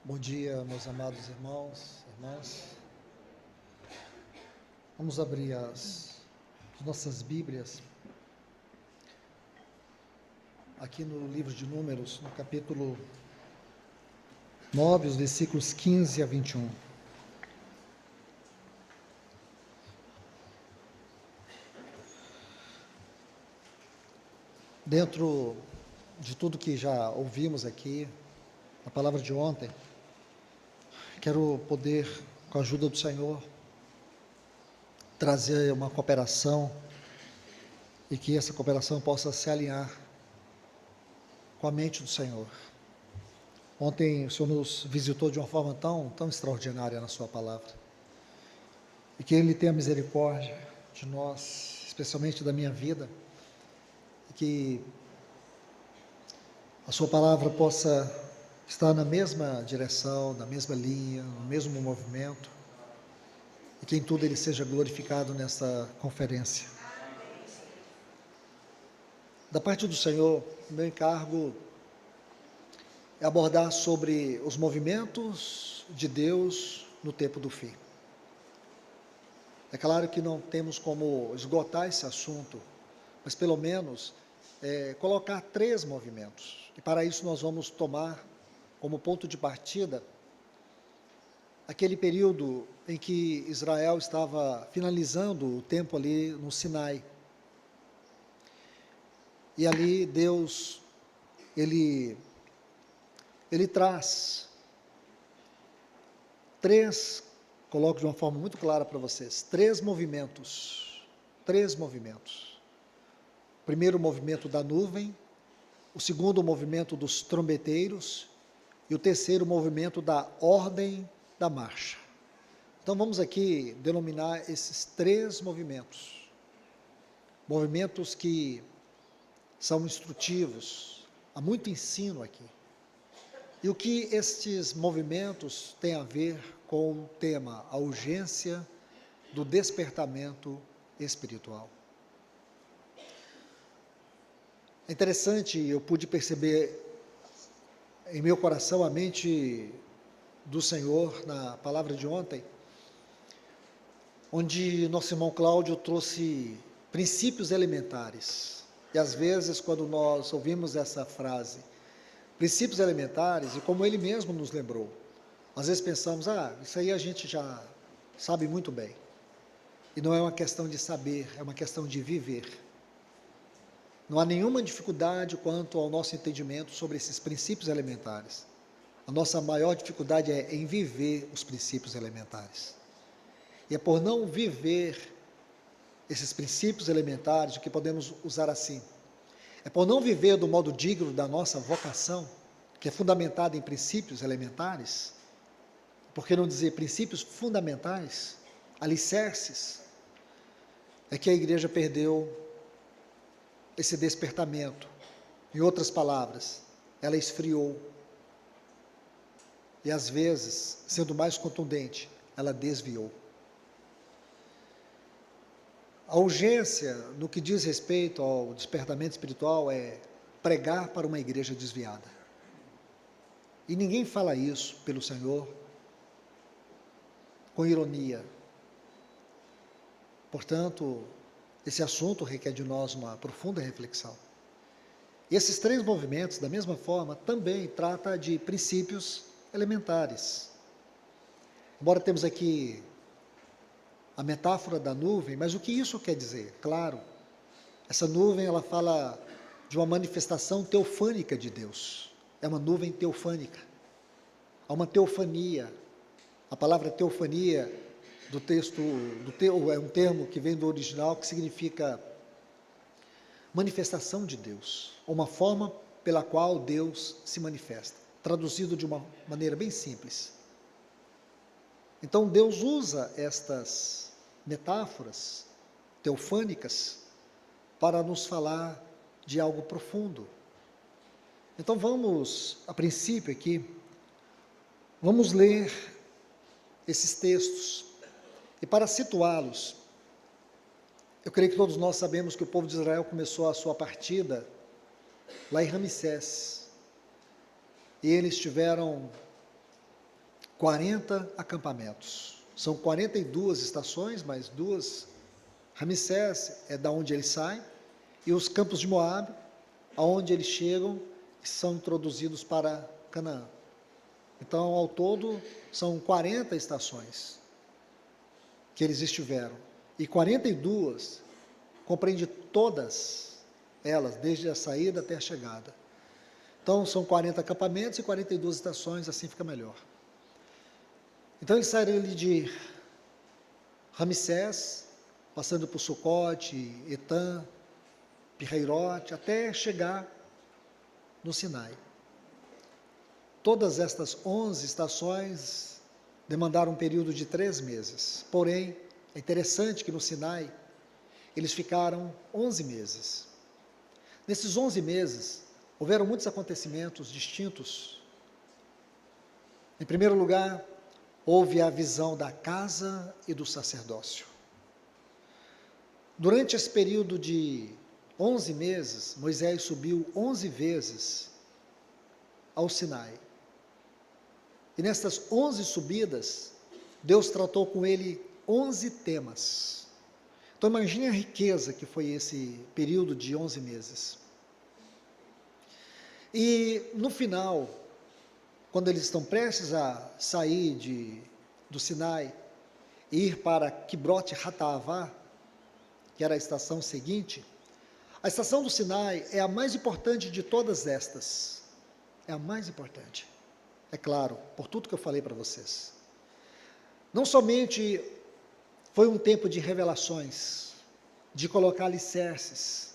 Bom dia, meus amados irmãos, irmãs. Vamos abrir as nossas Bíblias aqui no livro de Números, no capítulo 9, os versículos 15 a 21. Dentro de tudo que já ouvimos aqui, a palavra de ontem, quero poder, com a ajuda do Senhor, trazer uma cooperação e que essa cooperação possa se alinhar com a mente do Senhor. Ontem o Senhor nos visitou de uma forma tão extraordinária na sua palavra. E que Ele tenha misericórdia de nós, especialmente da minha vida, e que a sua palavra possa estar na mesma direção, na mesma linha, no mesmo movimento, e que em tudo Ele seja glorificado nessa conferência. Da parte do Senhor, o meu encargo é abordar sobre os movimentos de Deus no tempo do fim. É claro que não temos como esgotar esse assunto, mas pelo menos colocar 3 movimentos. E para isso nós vamos tomar como ponto de partida aquele período em que Israel estava finalizando o tempo ali no Sinai. E ali Deus, Ele traz 3, coloco de uma forma muito clara para vocês, 3 movimentos. 3 movimentos. O primeiro movimento da nuvem, o segundo movimento dos trombeteiros e o terceiro movimento da ordem da marcha. Então vamos aqui denominar esses 3 movimentos. Movimentos que são instrutivos, há muito ensino aqui. E o que estes movimentos têm a ver com o tema, a urgência do despertamento espiritual. É interessante, eu pude perceber em meu coração a mente do Senhor na palavra de ontem, onde nosso irmão Cláudio trouxe princípios elementares. E às vezes, quando nós ouvimos essa frase, princípios elementares, e como ele mesmo nos lembrou, às vezes pensamos, isso aí a gente já sabe muito bem. E não é uma questão de saber, é uma questão de viver. Não há nenhuma dificuldade quanto ao nosso entendimento sobre esses princípios elementares. A nossa maior dificuldade é em viver os princípios elementares. E é por não viver esses princípios elementares, o que podemos usar assim, é por não viver do modo digno da nossa vocação, que é fundamentada em princípios elementares, por que não dizer princípios fundamentais, alicerces, é que a igreja perdeu esse despertamento. Em outras palavras, ela esfriou. E às vezes, sendo mais contundente, ela desviou. A urgência no que diz respeito ao despertamento espiritual é pregar para uma igreja desviada. E ninguém fala isso pelo Senhor com ironia. Portanto, esse assunto requer de nós uma profunda reflexão. E esses 3 movimentos, da mesma forma, também trata de princípios elementares. Embora temos aqui a metáfora da nuvem, mas o que isso quer dizer? Claro, essa nuvem ela fala de uma manifestação teofânica de Deus. É uma nuvem teofânica. Há uma teofania. A palavra teofania do texto, é um termo que vem do original que significa manifestação de Deus, uma forma pela qual Deus se manifesta, traduzido de uma maneira bem simples. Então Deus usa estas metáforas teofânicas para nos falar de algo profundo. Então vamos, a princípio aqui, vamos ler esses textos. E para situá-los, eu creio que todos nós sabemos que o povo de Israel começou a sua partida lá em Ramsés. E eles tiveram 40 acampamentos. São 42 estações, mais duas. Ramsés é da onde eles saem, e os campos de Moabe, aonde eles chegam e são introduzidos para Canaã. Então, ao todo, são 40 estações que eles estiveram. E 42 compreende todas elas, desde a saída até a chegada. Então, são 40 acampamentos e 42 estações, assim fica melhor. Então, eles saíram ali de Ramsés, passando por Sucote, Etã, Pirreirote, até chegar no Sinai. Todas estas 11 estações demandaram um período de 3 meses. Porém, é interessante que no Sinai, eles ficaram 11 meses. Nesses 11 meses, houveram muitos acontecimentos distintos. Em primeiro lugar, houve a visão da casa e do sacerdócio. Durante esse período de 11 meses, Moisés subiu 11 vezes ao Sinai. E nestas 11 subidas, Deus tratou com ele 11 temas. Então imagine a riqueza que foi esse período de 11 meses. E no final, quando eles estão prestes a sair do Sinai e ir para Kibrote Hataavá, que era a estação seguinte, a estação do Sinai é a mais importante de todas estas. É a mais importante. É claro, por tudo que eu falei para vocês. Não somente foi um tempo de revelações, de colocar alicerces,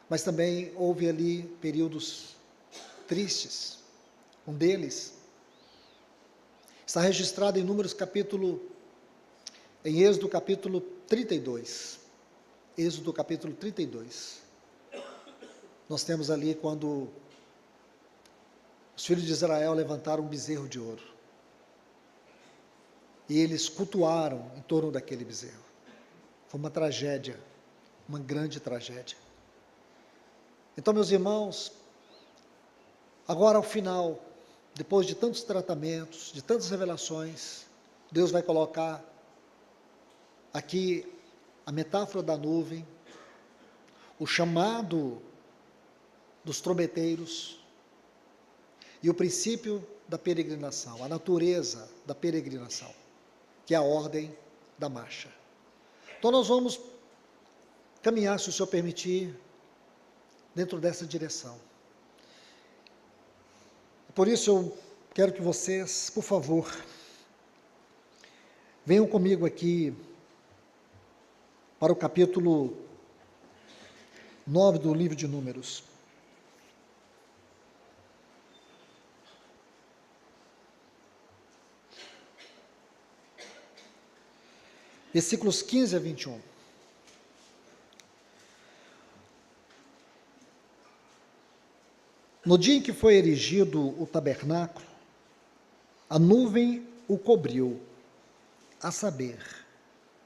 mas também houve ali períodos tristes. Um deles está registrado em em Êxodo capítulo 32. Êxodo capítulo 32. Nós temos ali quando os filhos de Israel levantaram um bezerro de ouro. E eles cultuaram em torno daquele bezerro. Foi uma tragédia, uma grande tragédia. Então, meus irmãos, agora ao final, depois de tantos tratamentos, de tantas revelações, Deus vai colocar aqui a metáfora da nuvem, o chamado dos trombeteiros e o princípio da peregrinação, a natureza da peregrinação, que é a ordem da marcha. Então nós vamos caminhar, se o Senhor permitir, dentro dessa direção. Por isso eu quero que vocês, por favor, venham comigo aqui para o capítulo 9 do livro de Números. Versículos 15 a 21. No dia em que foi erigido o tabernáculo, a nuvem o cobriu, a saber,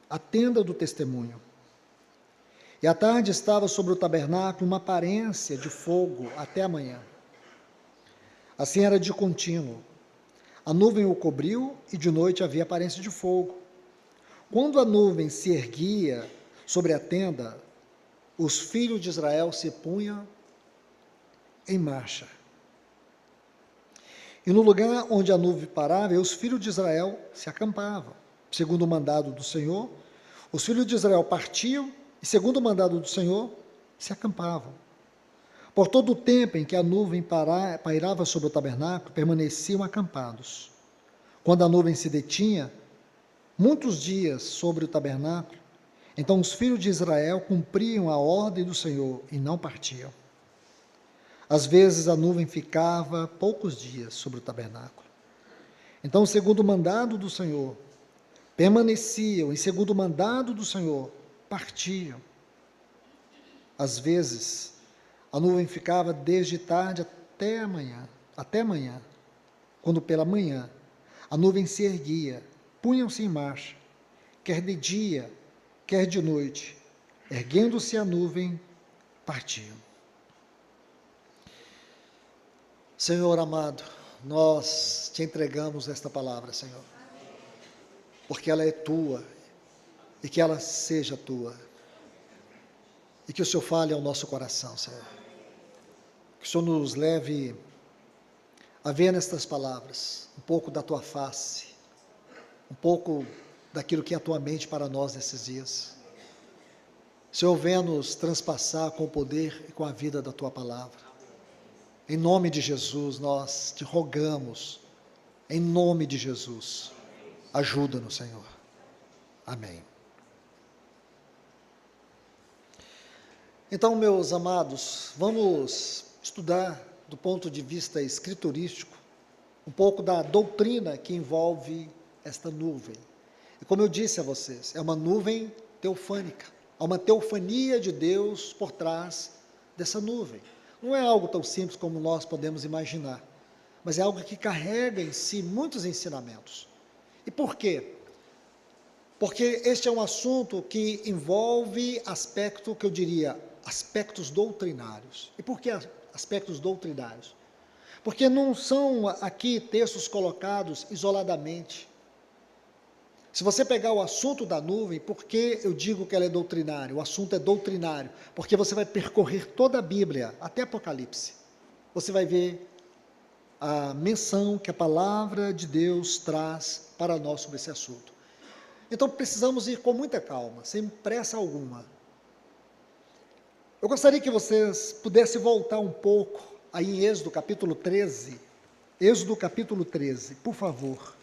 a tenda do testemunho. E à tarde estava sobre o tabernáculo uma aparência de fogo até a manhã. Assim era de contínuo. A nuvem o cobriu e de noite havia aparência de fogo. Quando a nuvem se erguia sobre a tenda, os filhos de Israel se punham em marcha. E no lugar onde a nuvem parava, os filhos de Israel se acampavam. Segundo o mandado do Senhor, os filhos de Israel partiam e, segundo o mandado do Senhor, se acampavam. Por todo o tempo em que a nuvem pairava sobre o tabernáculo, permaneciam acampados. Quando a nuvem se detinha, muitos dias sobre o tabernáculo, então os filhos de Israel cumpriam a ordem do Senhor e não partiam. Às vezes a nuvem ficava poucos dias sobre o tabernáculo. Então, segundo o mandado do Senhor, permaneciam, e segundo o mandado do Senhor, partiam. Às vezes, a nuvem ficava desde tarde até amanhã, quando pela manhã a nuvem se erguia, punham-se em marcha, quer de dia, quer de noite, erguendo-se a nuvem, partiam. Senhor amado, nós te entregamos esta palavra, Senhor, porque ela é tua, e que ela seja tua, e que o Senhor fale ao nosso coração, Senhor, que o Senhor nos leve a ver nestas palavras um pouco da tua face, um pouco daquilo que é a tua mente para nós nesses dias. Senhor, venha nos transpassar com o poder e com a vida da tua palavra. Em nome de Jesus, nós te rogamos, em nome de Jesus, ajuda-nos, Senhor. Amém. Então, meus amados, vamos estudar do ponto de vista escriturístico um pouco da doutrina que envolve esta nuvem. E como eu disse a vocês, é uma nuvem teofânica, há uma teofania de Deus por trás dessa nuvem. Não é algo tão simples como nós podemos imaginar, mas é algo que carrega em si muitos ensinamentos. E por quê? Porque este é um assunto que envolve aspecto, que eu diria, aspectos doutrinários. E por que aspectos doutrinários? Porque não são aqui textos colocados isoladamente. Se você pegar o assunto da nuvem, por que eu digo que ela é doutrinária? O assunto é doutrinário, porque você vai percorrer toda a Bíblia, até Apocalipse. Você vai ver a menção que a palavra de Deus traz para nós sobre esse assunto. Então precisamos ir com muita calma, sem pressa alguma. Eu gostaria que vocês pudessem voltar um pouco aí em Êxodo capítulo 13. Êxodo capítulo 13, por favor.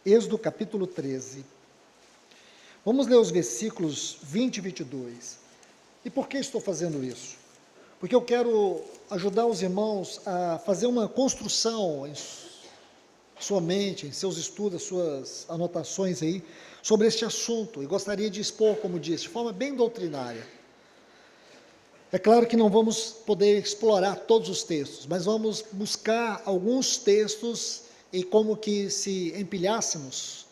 Êxodo capítulo 13. Vamos ler os versículos 20 e 22. E por que estou fazendo isso? Porque eu quero ajudar os irmãos a fazer uma construção em sua mente, em seus estudos, suas anotações aí, sobre este assunto. E gostaria de expor, como disse, de forma bem doutrinária. É claro que não vamos poder explorar todos os textos, mas vamos buscar alguns textos e como que se empilhássemos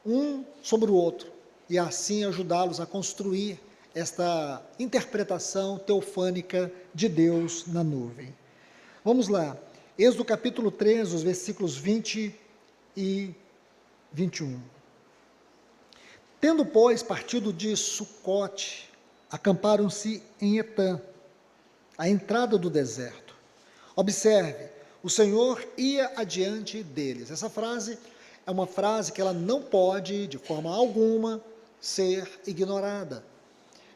um sobre o outro, e assim ajudá-los a construir esta interpretação teofânica de Deus na nuvem. Vamos lá, Êxodo capítulo 13, os versículos 20 e 21. Tendo, pois, partido de Sucote, acamparam-se em Etã, à entrada do deserto. Observe, o Senhor ia adiante deles. Essa frase é uma frase que ela não pode, de forma alguma, ser ignorada.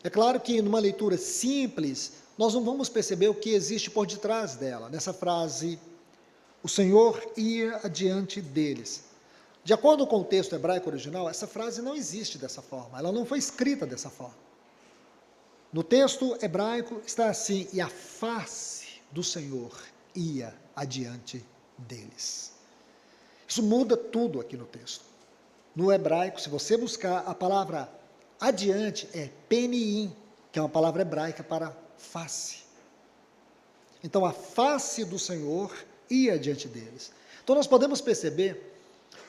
É claro que numa leitura simples, nós não vamos perceber o que existe por detrás dela. Nessa frase, o Senhor ia adiante deles. De acordo com o texto hebraico original, essa frase não existe dessa forma, ela não foi escrita dessa forma. No texto hebraico está assim, e a face do Senhor ia adiante deles. Isso muda tudo aqui no texto. No hebraico, se você buscar a palavra adiante, é peniim, que é uma palavra hebraica para face. Então, a face do Senhor ia adiante deles. Então, nós podemos perceber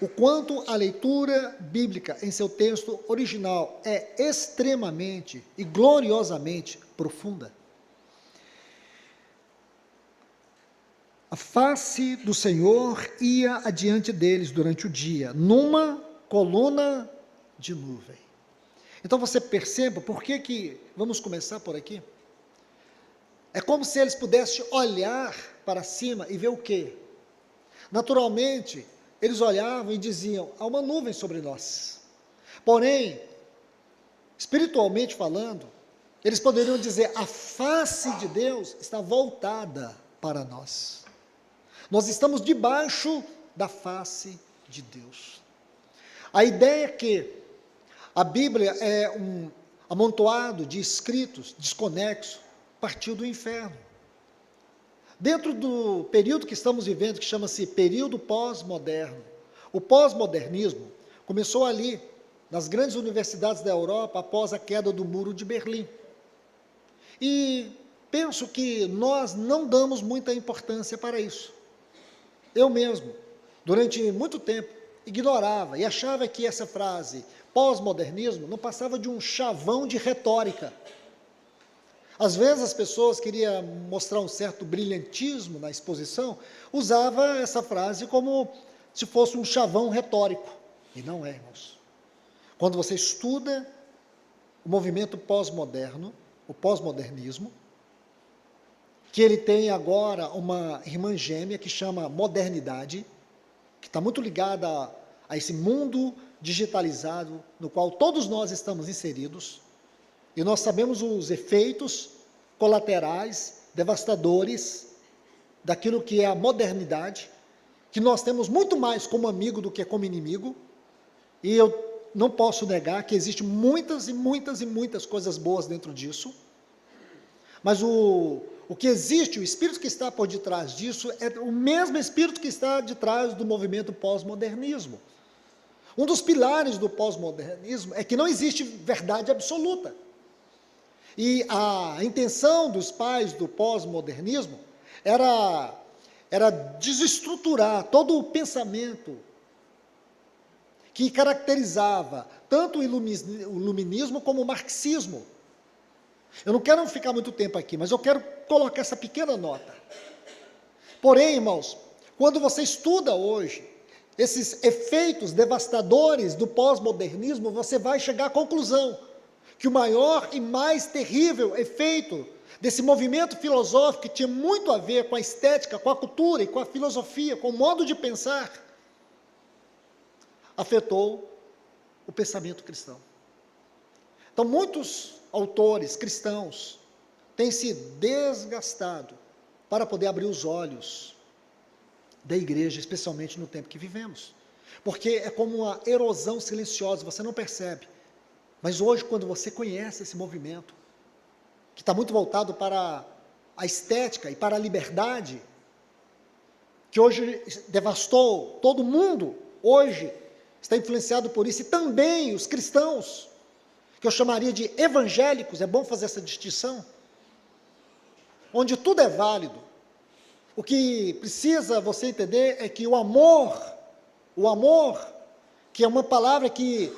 o quanto a leitura bíblica em seu texto original é extremamente e gloriosamente profunda. A face do Senhor ia adiante deles durante o dia, numa coluna de nuvem. Então você perceba por que vamos começar por aqui? É como se eles pudessem olhar para cima e ver o quê? Naturalmente, eles olhavam e diziam, há uma nuvem sobre nós. Porém, espiritualmente falando, eles poderiam dizer, a face de Deus está voltada para nós. Nós estamos debaixo da face de Deus. A ideia é que a Bíblia é um amontoado de escritos desconexos, partiu do inferno. Dentro do período que estamos vivendo, que chama-se período pós-moderno, o pós-modernismo começou ali, nas grandes universidades da Europa, após a queda do Muro de Berlim. E penso que nós não damos muita importância para isso. Eu mesmo, durante muito tempo, ignorava e achava que essa frase, pós-modernismo, não passava de um chavão de retórica. Às vezes as pessoas queriam mostrar um certo brilhantismo na exposição, usava essa frase como se fosse um chavão retórico. E não é, irmãos. Quando você estuda o movimento pós-moderno, o pós-modernismo, que ele tem agora uma irmã gêmea que chama modernidade, que está muito ligada a esse mundo digitalizado, no qual todos nós estamos inseridos, e nós sabemos os efeitos colaterais, devastadores, daquilo que é a modernidade, que nós temos muito mais como amigo do que como inimigo, e eu não posso negar que existem muitas e muitas e muitas coisas boas dentro disso, mas o que existe, o espírito que está por detrás disso, é o mesmo espírito que está detrás do movimento pós-modernismo. Um dos pilares do pós-modernismo é que não existe verdade absoluta. E a intenção dos pais do pós-modernismo era desestruturar todo o pensamento que caracterizava tanto o iluminismo como o marxismo. Eu não quero ficar muito tempo aqui, mas eu quero colocar essa pequena nota. Porém, irmãos, quando você estuda hoje esses efeitos devastadores do pós-modernismo, você vai chegar à conclusão que o maior e mais terrível efeito desse movimento filosófico, que tinha muito a ver com a estética, com a cultura e com a filosofia, com o modo de pensar, afetou o pensamento cristão. Então, muitos autores cristãos têm se desgastado para poder abrir os olhos da igreja, especialmente no tempo que vivemos. Porque é como uma erosão silenciosa, você não percebe. Mas hoje, quando você conhece esse movimento, que está muito voltado para a estética e para a liberdade, que hoje devastou todo mundo, hoje está influenciado por isso, e também os cristãos, que eu chamaria de evangélicos, é bom fazer essa distinção, onde tudo é válido. O que precisa você entender é que o amor, que é uma palavra que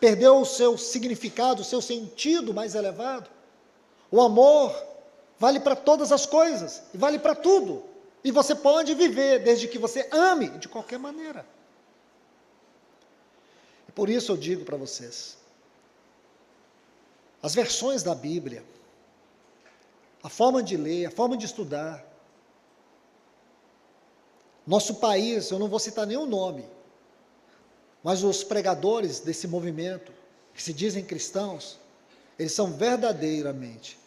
perdeu o seu significado, o seu sentido mais elevado, o amor vale para todas as coisas, e vale para tudo, e você pode viver desde que você ame de qualquer maneira. E por isso eu digo para vocês, as versões da Bíblia, a forma de ler, a forma de estudar, nosso país, eu não vou citar nenhum nome, mas os pregadores desse movimento, que se dizem cristãos, eles são verdadeiramente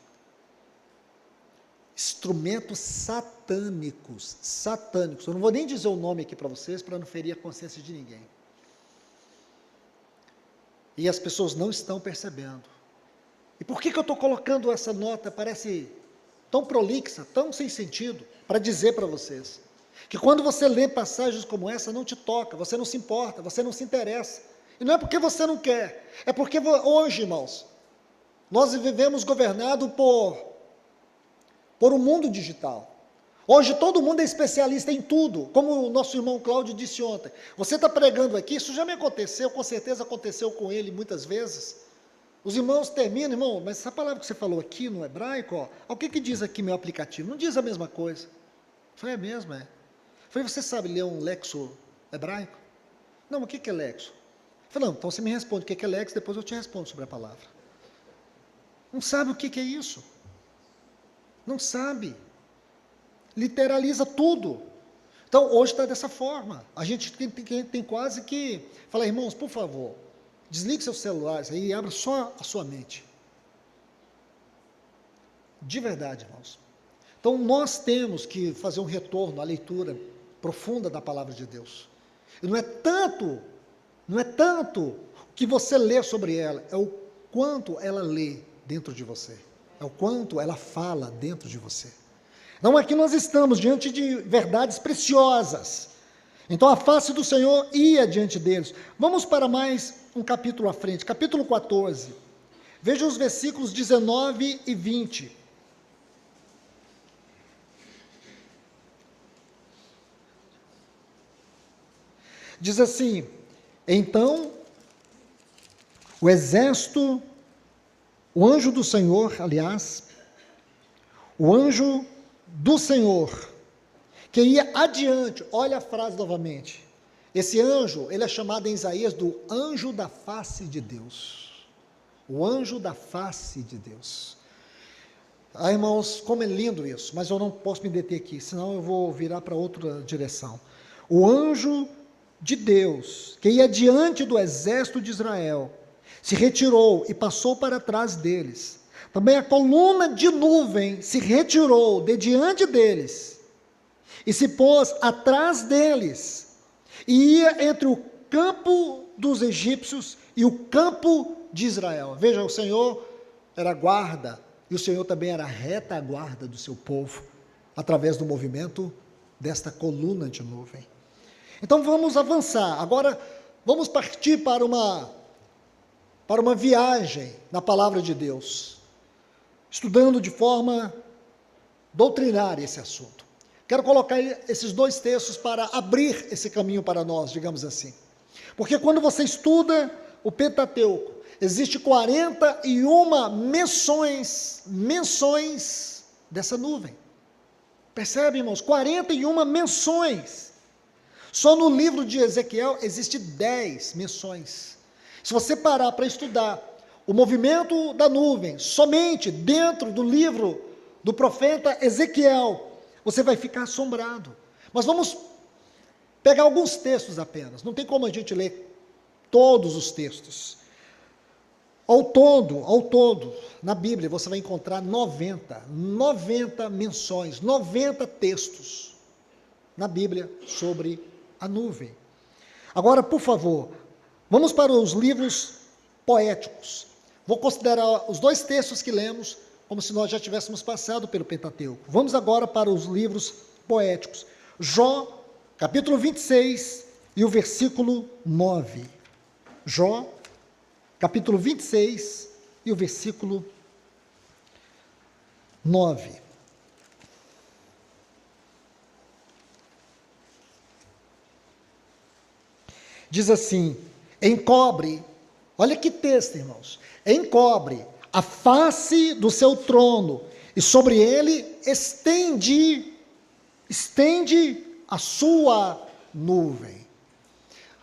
instrumentos satânicos, eu não vou nem dizer o nome aqui para vocês, para não ferir a consciência de ninguém. E as pessoas não estão percebendo. E por que eu estou colocando essa nota, parece tão prolixa, tão sem sentido, para dizer para vocês, que quando você lê passagens como essa, não te toca, você não se importa, você não se interessa, e não é porque você não quer, é porque hoje, irmãos, nós vivemos governado por um mundo digital. Hoje todo mundo é especialista em tudo, como o nosso irmão Cláudio disse ontem. Você está pregando aqui, isso já me aconteceu, com certeza aconteceu com ele muitas vezes. Os irmãos terminam, irmão, mas essa palavra que você falou aqui no hebraico, o que diz aqui meu aplicativo? Não diz a mesma coisa. Eu falei, é mesmo, é. Eu falei, você sabe ler um lexo hebraico? Não, o que é lexo? Eu falei, não, então você me responde o que é lexo, depois eu te respondo sobre a palavra. Não sabe o que é isso? Não sabe. Literaliza tudo. Então, hoje está dessa forma. A gente tem quase que falar, irmãos, por favor, desligue seus celulares aí e abra só a sua mente. De verdade, irmãos. Então, nós temos que fazer um retorno à leitura profunda da palavra de Deus. E não é tanto o que você lê sobre ela, é o quanto ela lê dentro de você. É o quanto ela fala dentro de você. Então, aqui nós estamos diante de verdades preciosas. Então, a face do Senhor ia diante deles. Vamos para mais um capítulo à frente, capítulo 14. Veja os versículos 19 e 20. Diz assim, então, o exército, o anjo do Senhor, aliás, O anjo do Senhor, que ia adiante, olha a frase novamente. Esse anjo, ele é chamado em Isaías do anjo da face de Deus. O anjo da face de Deus. Ah, irmãos, como é lindo isso, mas eu não posso me deter aqui, senão eu vou virar para outra direção. O anjo de Deus, que ia diante do exército de Israel, se retirou e passou para trás deles. Também a coluna de nuvem se retirou de diante deles e se pôs atrás deles, e ia entre o campo dos egípcios e o campo de Israel. Veja, o Senhor era guarda, e o Senhor também era retaguarda do seu povo, através do movimento desta coluna de nuvem. Então vamos avançar, agora vamos partir para uma viagem na palavra de Deus, estudando de forma doutrinária esse assunto. Quero colocar esses dois textos para abrir esse caminho para nós, digamos assim. Porque quando você estuda o Pentateuco, existe 41 menções dessa nuvem. Percebe, irmãos? 41 menções. Só no livro de Ezequiel existe 10 menções. Se você parar para estudar o movimento da nuvem, somente dentro do livro do profeta Ezequiel, você vai ficar assombrado. Mas vamos pegar alguns textos apenas, não tem como a gente ler todos os textos. Ao todo, na Bíblia você vai encontrar 90 menções, 90 textos na Bíblia sobre a nuvem. Agora, por favor, vamos para os livros poéticos. Vou considerar os dois textos que lemos como se nós já tivéssemos passado pelo Pentateuco. Vamos agora para os livros poéticos. Jó, capítulo 26 e o versículo 9. Jó, capítulo 26 e o versículo 9. Diz assim: encobre, olha que texto, irmãos, encobre a face do seu trono, e sobre ele estende a sua nuvem.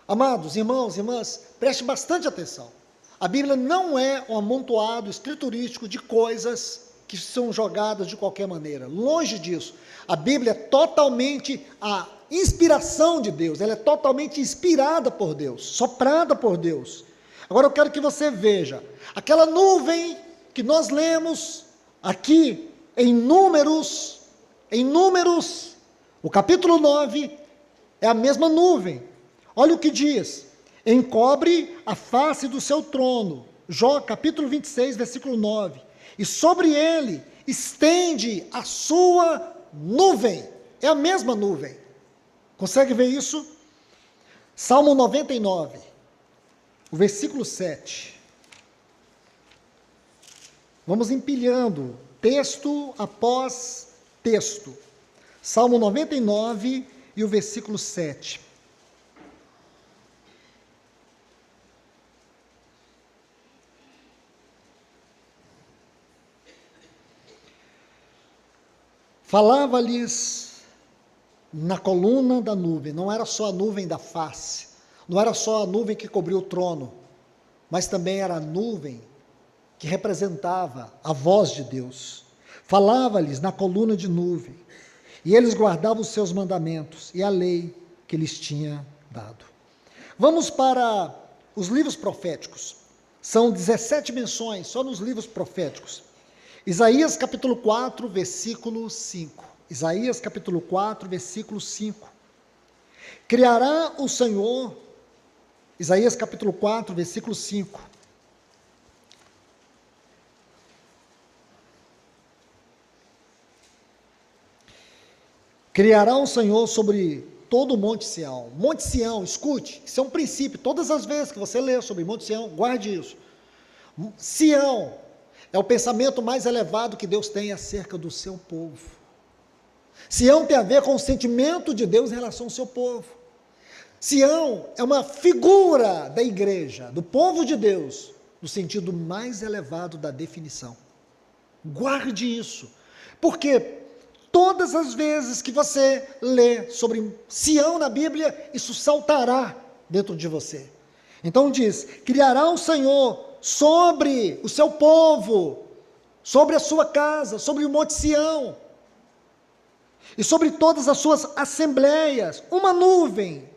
Amados irmãos e irmãs, preste bastante atenção. A Bíblia não é um amontoado escriturístico de coisas que são jogadas de qualquer maneira. Longe disso. A Bíblia é totalmente a inspiração de Deus, ela é totalmente inspirada por Deus, soprada por Deus. Agora eu quero que você veja, aquela nuvem que nós lemos aqui em Números, o capítulo 9, é a mesma nuvem. Olha o que diz: encobre a face do seu trono, Jó capítulo 26, versículo 9, e sobre ele estende a sua nuvem. É a mesma nuvem. Consegue ver isso? Salmo 99, o versículo 7. Vamos empilhando, texto após texto. Salmo 99 e o versículo 7. Falava-lhes na coluna da nuvem, não era só a nuvem da face, não era só a nuvem que cobriu o trono, mas também era a nuvem que representava a voz de Deus. Falava-lhes na coluna de nuvem, e eles guardavam os seus mandamentos e a lei que lhes tinha dado. Vamos para os livros proféticos. São 17 menções só nos livros proféticos. Isaías capítulo 4, versículo 5. Isaías capítulo 4, versículo 5. Criará o Senhor, Isaías capítulo 4, versículo 5. Criará o Senhor sobre todo o Monte Sião. Monte Sião, escute, isso é um princípio. Todas as vezes que você lê sobre Monte Sião, guarde isso. Sião é o pensamento mais elevado que Deus tem acerca do seu povo. Sião tem a ver com o sentimento de Deus em relação ao seu povo. Sião é uma figura da igreja, do povo de Deus, no sentido mais elevado da definição. Guarde isso. Porque todas as vezes que você lê sobre Sião na Bíblia, isso saltará dentro de você. Então diz: criará o Senhor sobre o seu povo, sobre a sua casa, sobre o Monte Sião, e sobre todas as suas assembleias, uma nuvem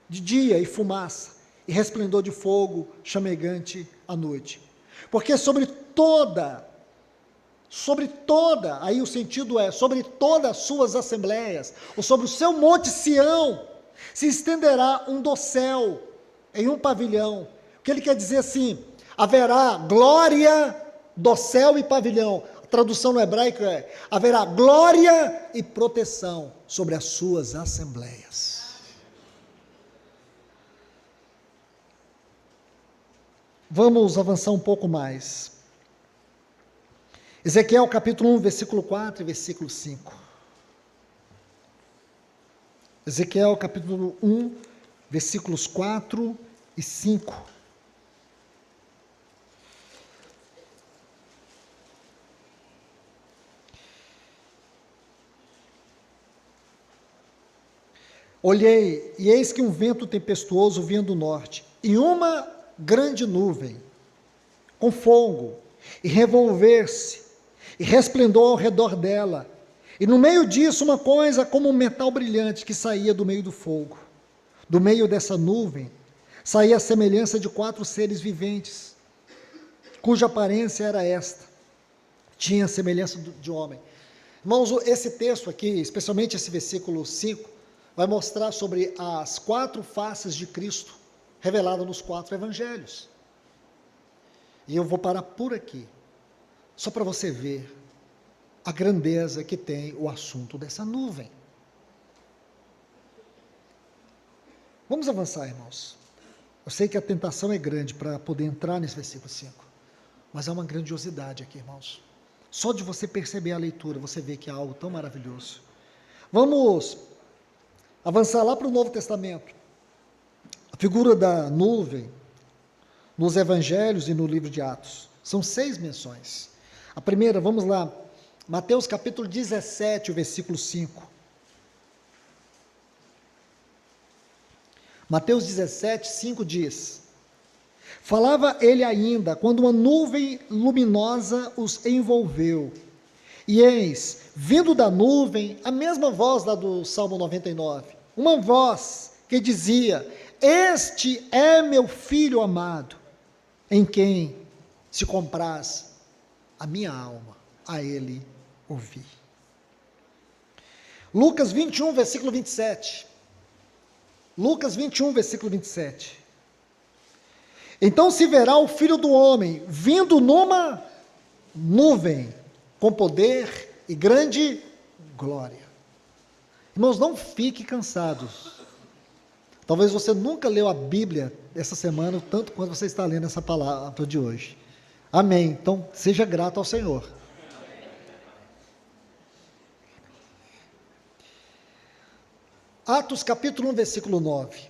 de dia e fumaça, e resplendor de fogo chamegante à noite. Porque sobre toda, aí o sentido é, sobre todas as suas assembleias, ou sobre o seu Monte Sião, se estenderá um dossel em um pavilhão. O que ele quer dizer assim? Haverá glória, dossel e pavilhão. A tradução no hebraico é: haverá glória e proteção sobre as suas assembleias. Vamos avançar um pouco mais. Ezequiel capítulo 1, versículo 4 e versículo 5. Ezequiel capítulo 1, versículos 4 e 5. Olhei, e eis que um vento tempestuoso vinha do norte, e uma grande nuvem, com fogo, e revolver-se, e resplendor ao redor dela, e no meio disso uma coisa como um metal brilhante que saía do meio do fogo. Do meio dessa nuvem saía a semelhança de 4 seres viventes, cuja aparência era esta, tinha a semelhança de homem. Irmãos, esse texto aqui, especialmente esse versículo 5, vai mostrar sobre as 4 faces de Cristo, revelada nos 4 evangelhos. E eu vou parar por aqui, só para você ver a grandeza que tem o assunto dessa nuvem. Vamos avançar, irmãos. Eu sei que a tentação é grande para poder entrar nesse versículo 5, mas há uma grandiosidade aqui, irmãos. Só de você perceber a leitura, você vê que é algo tão maravilhoso. Vamos avançar lá para o Novo Testamento. A figura da nuvem, nos evangelhos e no livro de Atos, são 6 menções. A primeira, vamos lá, Mateus capítulo 17, o versículo 5. Mateus 17, 5 diz: falava ele ainda, quando uma nuvem luminosa os envolveu. E eis, vindo da nuvem, a mesma voz lá do Salmo 99, uma voz que dizia: este é meu filho amado, em quem se compraz a minha alma, a ele ouvi. Lucas 21, versículo 27. Lucas 21, versículo 27. Então se verá o Filho do Homem vindo numa nuvem, com poder e grande glória. Irmãos, não fique cansados. Talvez você nunca leu a Bíblia essa semana, tanto quanto você está lendo essa palavra de hoje. Amém. Então, seja grato ao Senhor. Atos capítulo 1, versículo 9.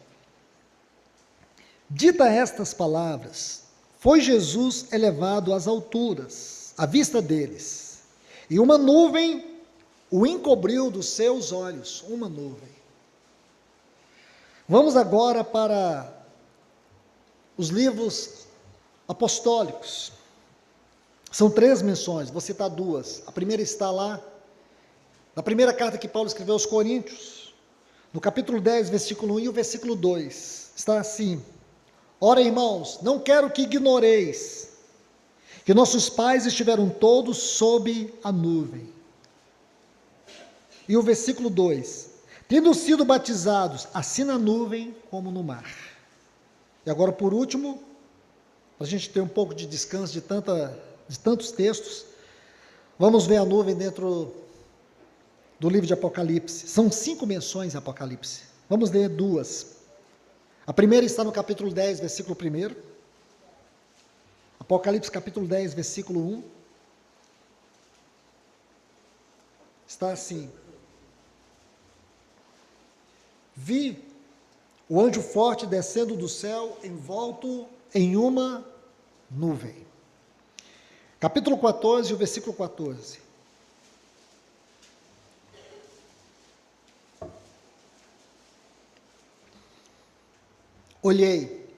Dita estas palavras, foi Jesus elevado às alturas, à vista deles, e uma nuvem o encobriu dos seus olhos, uma nuvem. Vamos agora para os livros apostólicos. São 3 menções, vou citar 2. A primeira está lá, na primeira carta que Paulo escreveu aos Coríntios, no capítulo 10, versículo 1 e o versículo 2, está assim: ora, irmãos, não quero que ignoreis que nossos pais estiveram todos sob a nuvem. E o versículo 2, tendo sido batizados, assim na nuvem como no mar. E agora, por último, para a gente ter um pouco de descanso de tantos textos, vamos ver a nuvem dentro do livro de Apocalipse. São 5 menções em Apocalipse. Vamos ler 2. A primeira está no capítulo 10, versículo 1. Apocalipse capítulo 10, versículo 1. Está assim: vi o anjo forte descendo do céu, envolto em uma nuvem. Capítulo 14, o versículo 14. olhei,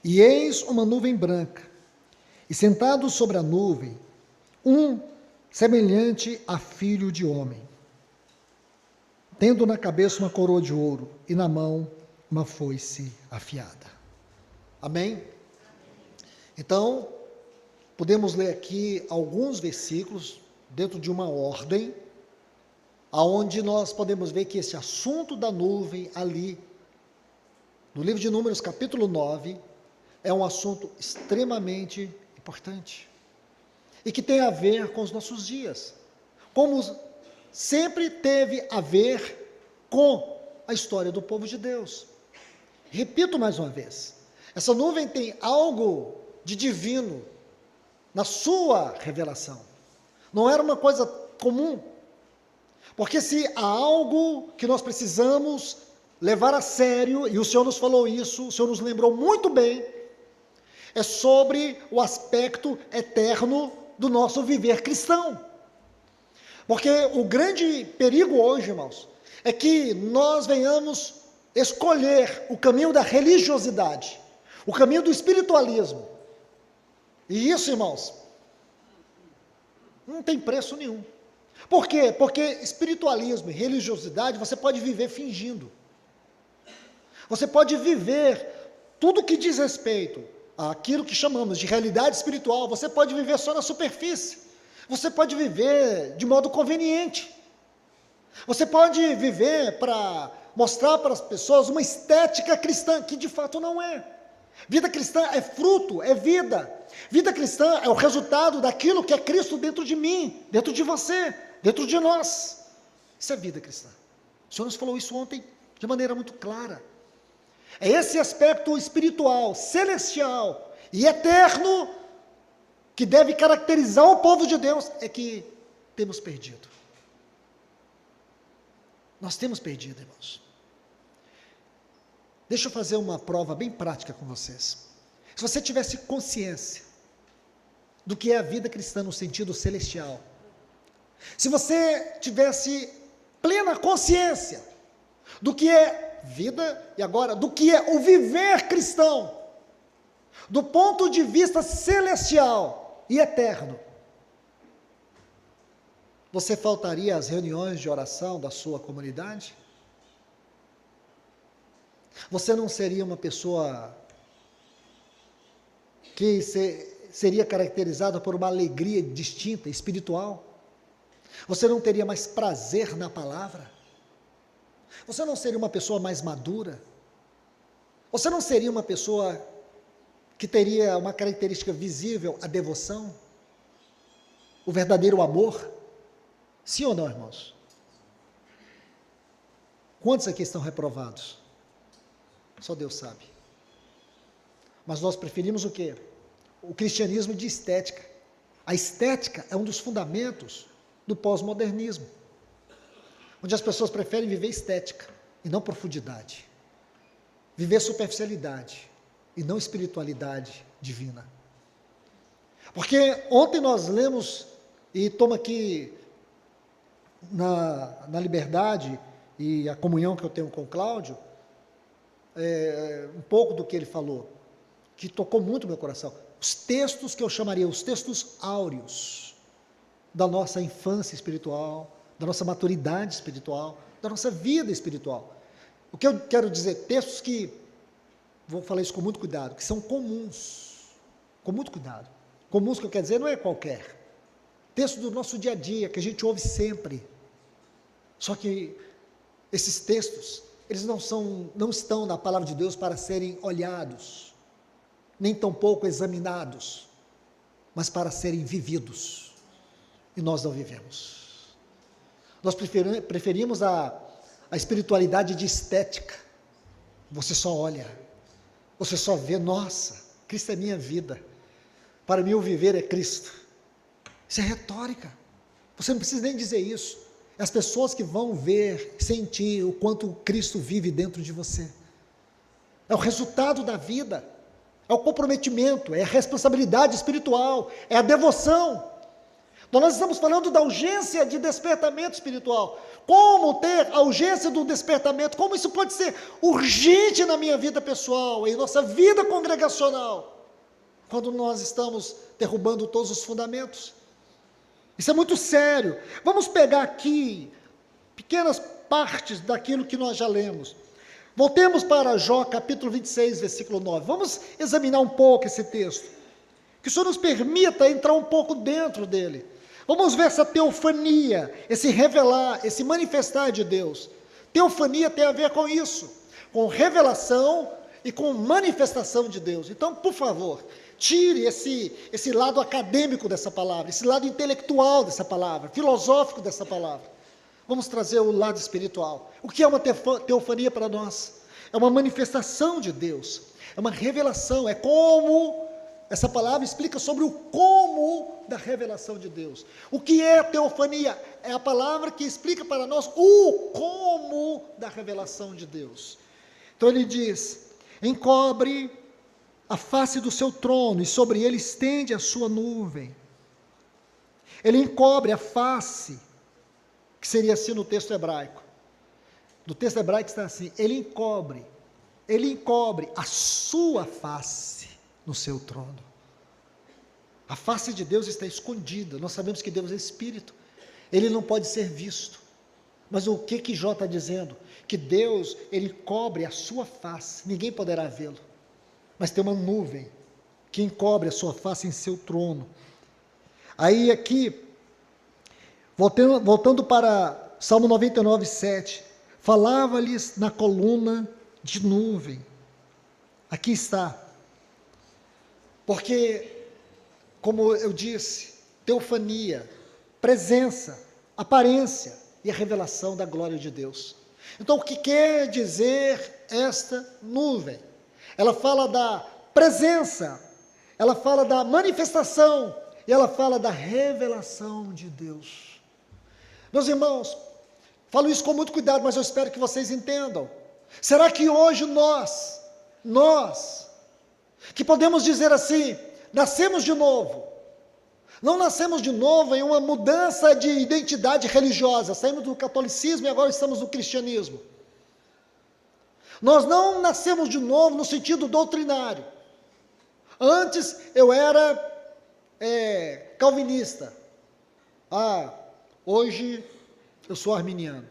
e eis uma nuvem branca, e sentado sobre a nuvem, um semelhante a filho de homem, tendo na cabeça uma coroa de ouro, e na mão uma foice afiada. Amém? Então, podemos ler aqui alguns versículos, dentro de uma ordem, aonde nós podemos ver que esse assunto da nuvem ali, no livro de Números, capítulo 9, é um assunto extremamente importante, e que tem a ver com os nossos dias, como sempre teve a ver com a história do povo de Deus. Repito mais uma vez, essa nuvem tem algo de divino na sua revelação, não era uma coisa comum, porque se há algo que nós precisamos levar a sério, e o Senhor nos falou isso, o Senhor nos lembrou muito bem, é sobre o aspecto eterno do nosso viver cristão. Porque o grande perigo hoje, irmãos, é que nós venhamos escolher o caminho da religiosidade, o caminho do espiritualismo. E isso, irmãos, não tem preço nenhum. Por quê? Porque espiritualismo e religiosidade você pode viver fingindo. Você pode viver tudo que diz respeito àquilo que chamamos de realidade espiritual, você pode viver só na superfície. Você pode viver de modo conveniente. Você pode viver para mostrar para as pessoas uma estética cristã, que de fato não é. Vida cristã é fruto, é vida. Vida cristã é o resultado daquilo que é Cristo dentro de mim, dentro de você, dentro de nós. Isso é vida cristã. O Senhor nos falou isso ontem de maneira muito clara. É esse aspecto espiritual, celestial e eterno que deve caracterizar o povo de Deus, é que temos perdido. Nós temos perdido, irmãos. Deixa eu fazer uma prova bem prática com vocês. Se você tivesse consciência do que é a vida cristã no sentido celestial, se você tivesse plena consciência do que é vida, e agora, do que é o viver cristão, do ponto de vista celestial e eterno, você faltaria às reuniões de oração da sua comunidade? Você não seria uma pessoa que seria caracterizada por uma alegria distinta, espiritual? Você não teria mais prazer na palavra? Você não seria uma pessoa mais madura? Você não seria uma pessoa que teria uma característica visível, a devoção? O verdadeiro amor? Sim ou não, irmãos? Quantos aqui estão reprovados? Só Deus sabe. Mas nós preferimos o quê? O cristianismo de estética. A estética é um dos fundamentos do pós-modernismo, onde as pessoas preferem viver estética e não profundidade, viver superficialidade e não espiritualidade divina. Porque ontem nós lemos, e toma aqui na liberdade e a comunhão que eu tenho com o Cláudio, um pouco do que ele falou, que tocou muito o meu coração. Os textos que eu chamaria os textos áureos da nossa infância espiritual, da nossa maturidade espiritual, da nossa vida espiritual. O que eu quero dizer, textos que, vou falar isso com muito cuidado, que são comuns, com muito cuidado. Comuns que eu quero dizer não é qualquer. Textos do nosso dia a dia, que a gente ouve sempre. Só que esses textos, eles não estão na palavra de Deus para serem olhados, nem tampouco examinados, mas para serem vividos. E nós não vivemos. Nós preferimos a espiritualidade de estética. Você só olha, você só vê, nossa, Cristo é minha vida. Para mim o viver é Cristo. Isso é retórica. Você não precisa nem dizer isso. É as pessoas que vão ver, sentir o quanto Cristo vive dentro de você. É o resultado da vida, é o comprometimento, é a responsabilidade espiritual, é a devoção. Então nós estamos falando da urgência de despertamento espiritual. Como ter a urgência do despertamento, como isso pode ser urgente na minha vida pessoal, em nossa vida congregacional, quando nós estamos derrubando todos os fundamentos. Isso é muito sério. Vamos pegar aqui pequenas partes daquilo que nós já lemos. Voltemos para Jó, capítulo 26, versículo 9. Vamos examinar um pouco esse texto. Que o Senhor nos permita entrar um pouco dentro dele. Vamos ver essa teofania, esse revelar, esse manifestar de Deus. Teofania tem a ver com isso, com revelação e com manifestação de Deus. Então, por favor, tire esse lado acadêmico dessa palavra, esse lado intelectual dessa palavra, filosófico dessa palavra. Vamos trazer o lado espiritual. O que é uma teofania para nós? É uma manifestação de Deus, é uma revelação, é como... Essa palavra explica sobre o como da revelação de Deus. O que é teofania? É a palavra que explica para nós o como da revelação de Deus. Então ele diz: encobre a face do seu trono e sobre ele estende a sua nuvem. Ele encobre a face, que seria assim no texto hebraico. No texto hebraico está assim: ele encobre a sua face no seu trono. A face de Deus está escondida. Nós sabemos que Deus é Espírito, Ele não pode ser visto. Mas o que Jó está dizendo? Que Deus, Ele cobre a sua face, ninguém poderá vê-lo, mas tem uma nuvem que encobre a sua face em seu trono. Aí aqui, voltando para Salmo 99, 7, falava-lhes na coluna de nuvem. Aqui está. Porque, como eu disse, teofania, presença, aparência e a revelação da glória de Deus. Então, o que quer dizer esta nuvem? Ela fala da presença, ela fala da manifestação e ela fala da revelação de Deus. Meus irmãos, falo isso com muito cuidado, mas eu espero que vocês entendam. Será que hoje nós, que podemos dizer assim, nascemos de novo, não nascemos de novo em uma mudança de identidade religiosa, saímos do catolicismo e agora estamos no cristianismo. Nós não nascemos de novo no sentido doutrinário. Antes eu era calvinista, hoje eu sou arminiano.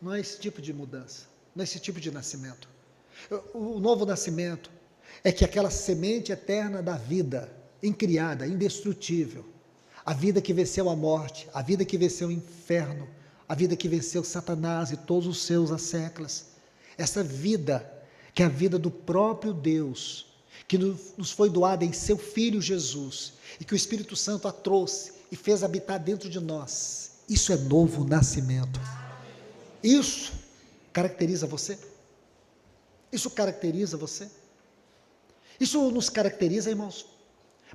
Não é esse tipo de mudança, não é esse tipo de nascimento. O novo nascimento é que aquela semente eterna da vida, incriada, indestrutível, a vida que venceu a morte, a vida que venceu o inferno, a vida que venceu Satanás e todos os seus asseclas, essa vida, que é a vida do próprio Deus, que nos foi doada em seu Filho Jesus, e que o Espírito Santo a trouxe e fez habitar dentro de nós, isso é novo nascimento. Isso caracteriza você? Isso caracteriza você? Isso nos caracteriza, irmãos?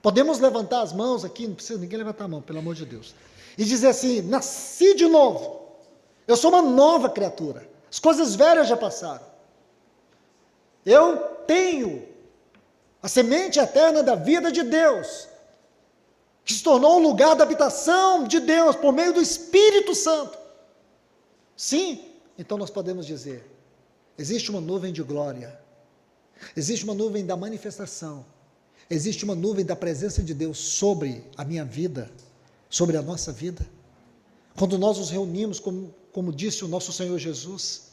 Podemos levantar as mãos aqui, não precisa ninguém levantar a mão, pelo amor de Deus, e dizer assim: nasci de novo, eu sou uma nova criatura, as coisas velhas já passaram, eu tenho a semente eterna da vida de Deus, que se tornou um lugar da habitação de Deus, por meio do Espírito Santo. Sim, então nós podemos dizer, existe uma nuvem de glória, existe uma nuvem da manifestação, existe uma nuvem da presença de Deus sobre a minha vida, sobre a nossa vida. Quando nós nos reunimos, como disse o nosso Senhor Jesus,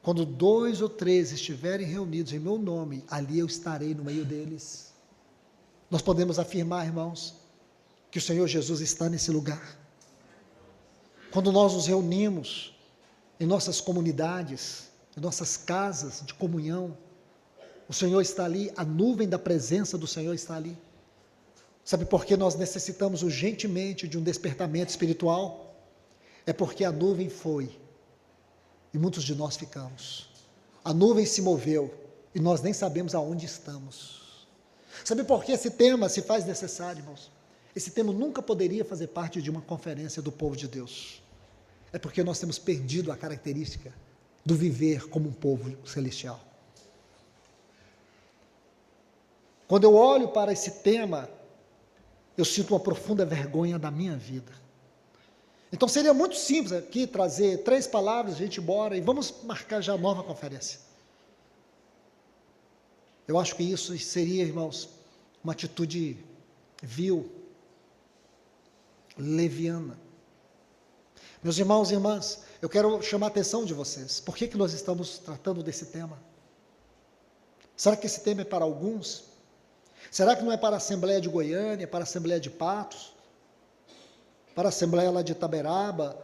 quando 2 ou 3 estiverem reunidos em meu nome, ali eu estarei no meio deles. Nós podemos afirmar, irmãos, que o Senhor Jesus está nesse lugar. Quando nós nos reunimos em nossas comunidades, em nossas casas de comunhão, o Senhor está ali, a nuvem da presença do Senhor está ali. Sabe por que nós necessitamos urgentemente de um despertamento espiritual? É porque a nuvem foi, e muitos de nós ficamos. A nuvem se moveu, e nós nem sabemos aonde estamos. Sabe por que esse tema se faz necessário, irmãos? Esse tema nunca poderia fazer parte de uma conferência do povo de Deus. É porque nós temos perdido a característica do viver como um povo celestial. Quando eu olho para esse tema, eu sinto uma profunda vergonha da minha vida. Então seria muito simples aqui trazer 3 palavras, a gente ir embora e vamos marcar já a nova conferência. Eu acho que isso seria, irmãos, uma atitude vil, leviana. Meus irmãos e irmãs, eu quero chamar a atenção de vocês. Por que nós estamos tratando desse tema? Será que esse tema é para alguns? Será que não é para a Assembleia de Goiânia, para a Assembleia de Patos, para a Assembleia lá de Itaberaba,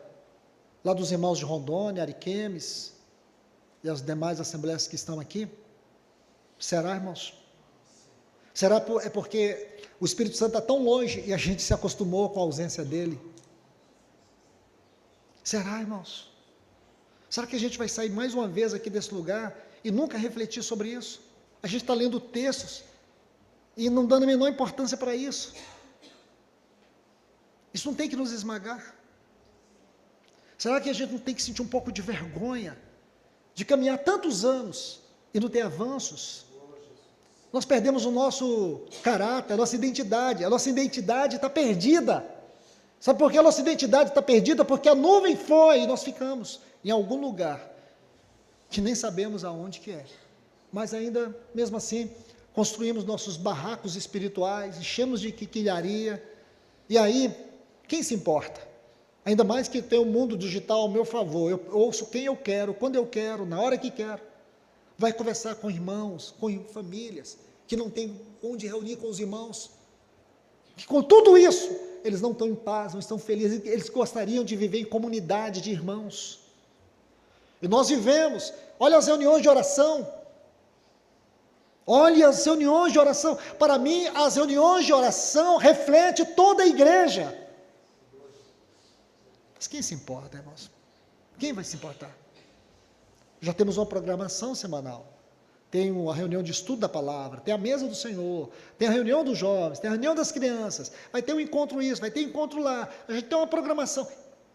lá dos irmãos de Rondônia, Ariquemes, e as demais assembleias que estão aqui? Será, irmãos? Será é porque o Espírito Santo está tão longe e a gente se acostumou com a ausência dele? Será, irmãos? Será que a gente vai sair mais uma vez aqui desse lugar e nunca refletir sobre isso? A gente está lendo textos e não dando a menor importância para isso. Isso não tem que nos esmagar? Será que a gente não tem que sentir um pouco de vergonha de caminhar tantos anos e não ter avanços? Nós perdemos o nosso caráter, a nossa identidade está perdida. Sabe por que a nossa identidade está perdida? Porque a nuvem foi e nós ficamos em algum lugar que nem sabemos aonde que é. Mas ainda, mesmo assim, construímos nossos barracos espirituais, enchemos de quinquilharia, e aí, quem se importa? Ainda mais que tem o mundo digital ao meu favor, eu ouço quem eu quero, quando eu quero, na hora que quero. Vai conversar com irmãos, com famílias, que não tem onde reunir com os irmãos, que com tudo isso, eles não estão em paz, não estão felizes, eles gostariam de viver em comunidade de irmãos. E nós vivemos, olha as reuniões de oração, para mim as reuniões de oração refletem toda a igreja. Mas quem se importa, irmãos? Quem vai se importar? Já temos uma programação semanal, tem uma reunião de estudo da palavra, tem a mesa do Senhor, tem a reunião dos jovens, tem a reunião das crianças, vai ter um encontro isso, vai ter encontro lá, a gente tem uma programação.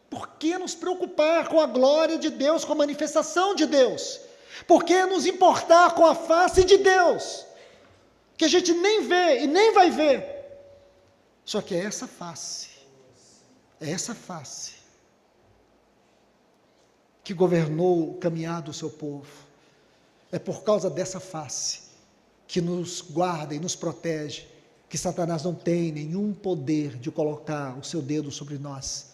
Por que nos preocupar com a glória de Deus, com a manifestação de Deus? Por que nos importar com a face de Deus, que a gente nem vê e nem vai ver? Só que é essa face que governou o caminhar do seu povo. É por causa dessa face que nos guarda e nos protege, que Satanás não tem nenhum poder de colocar o seu dedo sobre nós.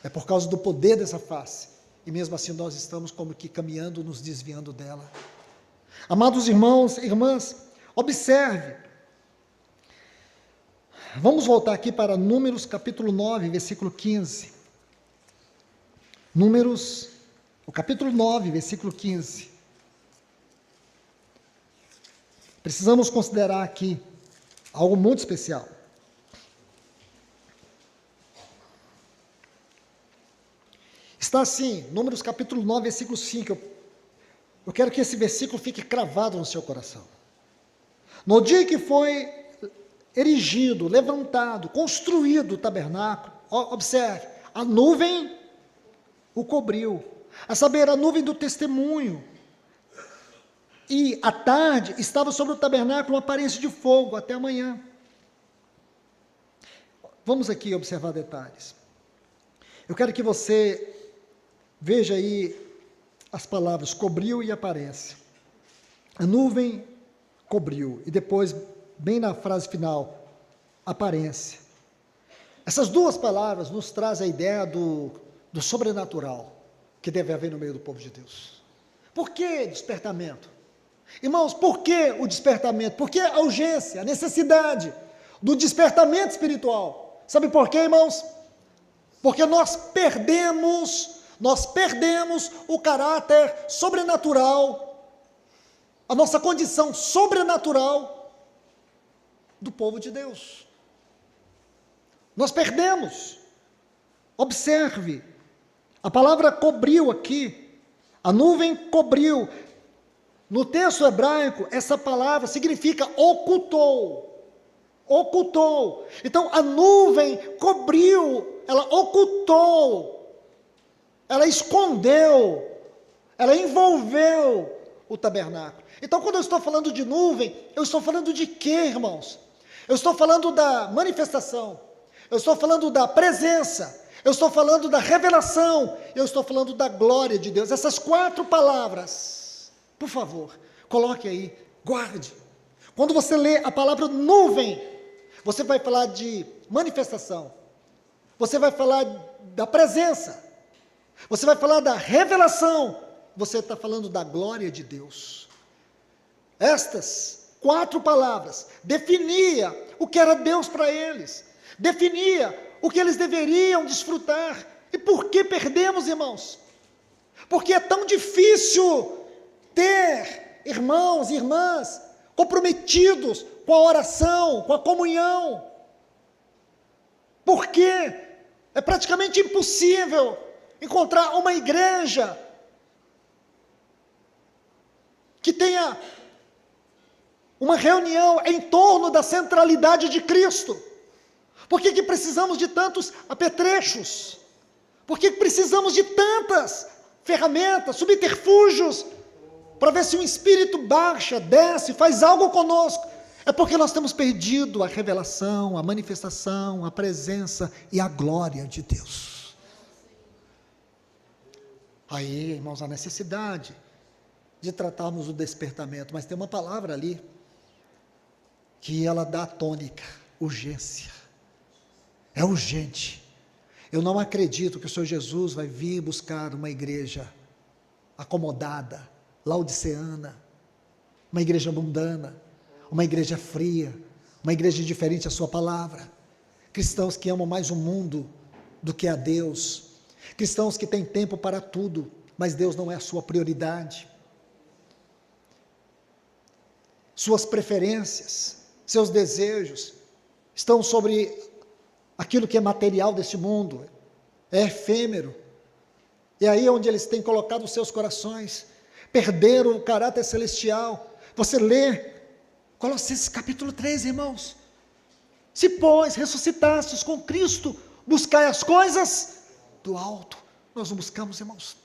É por causa do poder dessa face, e mesmo assim nós estamos como que caminhando, nos desviando dela. Amados irmãos e irmãs, observe, vamos voltar aqui para Números capítulo 9, versículo 15. Números, o capítulo 9, versículo 15. Precisamos considerar aqui algo muito especial. Está assim, Números capítulo 9, versículo 5. Eu quero que esse versículo fique cravado no seu coração. No dia que foi erigido, levantado, construído o tabernáculo, observe, a nuvem o cobriu, a saber, a nuvem do testemunho. E à tarde estava sobre o tabernáculo uma aparência de fogo até amanhã. Vamos aqui observar detalhes. Eu quero que você veja aí as palavras cobriu e aparece. A nuvem cobriu, e depois, bem na frase final, aparência. Essas duas palavras nos trazem a ideia do sobrenatural que deve haver no meio do povo de Deus. Por que despertamento? Irmãos, por que o despertamento? Por que a urgência, a necessidade do despertamento espiritual? Sabe por quê, irmãos? Porque nós perdemos o caráter sobrenatural, a nossa condição sobrenatural do povo de Deus. Nós perdemos. Observe, a palavra cobriu aqui, a nuvem cobriu. No texto hebraico, essa palavra significa ocultou. Ocultou. Então, a nuvem cobriu, ela ocultou, ela escondeu, ela envolveu o tabernáculo. Então, quando eu estou falando de nuvem, eu estou falando de quê, irmãos? Eu estou falando da manifestação, eu estou falando da presença, eu estou falando da revelação, eu estou falando da glória de Deus. Essas 4 palavras, por favor, coloque aí, guarde. Quando você lê a palavra nuvem, você vai falar de manifestação, você vai falar da presença, você vai falar da revelação, você está falando da glória de Deus. Estas 4 palavras definia o que era Deus para eles, definia o que eles deveriam desfrutar. E por que perdemos, irmãos? Porque é tão difícil ter irmãos e irmãs comprometidos com a oração, com a comunhão. Porque é praticamente impossível encontrar uma igreja que tenha uma reunião em torno da centralidade de Cristo. Por que precisamos de tantos apetrechos? Por que precisamos de tantas ferramentas, subterfúgios, para ver se o Espírito baixa, desce, faz algo conosco? É porque nós temos perdido a revelação, a manifestação, a presença e a glória de Deus. Aí, irmãos, a necessidade de tratarmos o despertamento, mas tem uma palavra ali, que ela dá a tônica, urgência. É urgente. Eu não acredito que o Senhor Jesus vai vir buscar uma igreja acomodada, laodiceana, uma igreja mundana, uma igreja fria, uma igreja diferente à sua palavra, cristãos que amam mais o mundo do que a Deus, cristãos que têm tempo para tudo, mas Deus não é a sua prioridade. Suas preferências, seus desejos estão sobre aquilo que é material deste mundo, é efêmero. E aí é onde eles têm colocado os seus corações, perderam o caráter celestial. Você lê Colossenses capítulo 3, irmãos. Se, pois, ressuscitastes com Cristo, buscai as coisas do alto. Nós não buscamos, irmãos.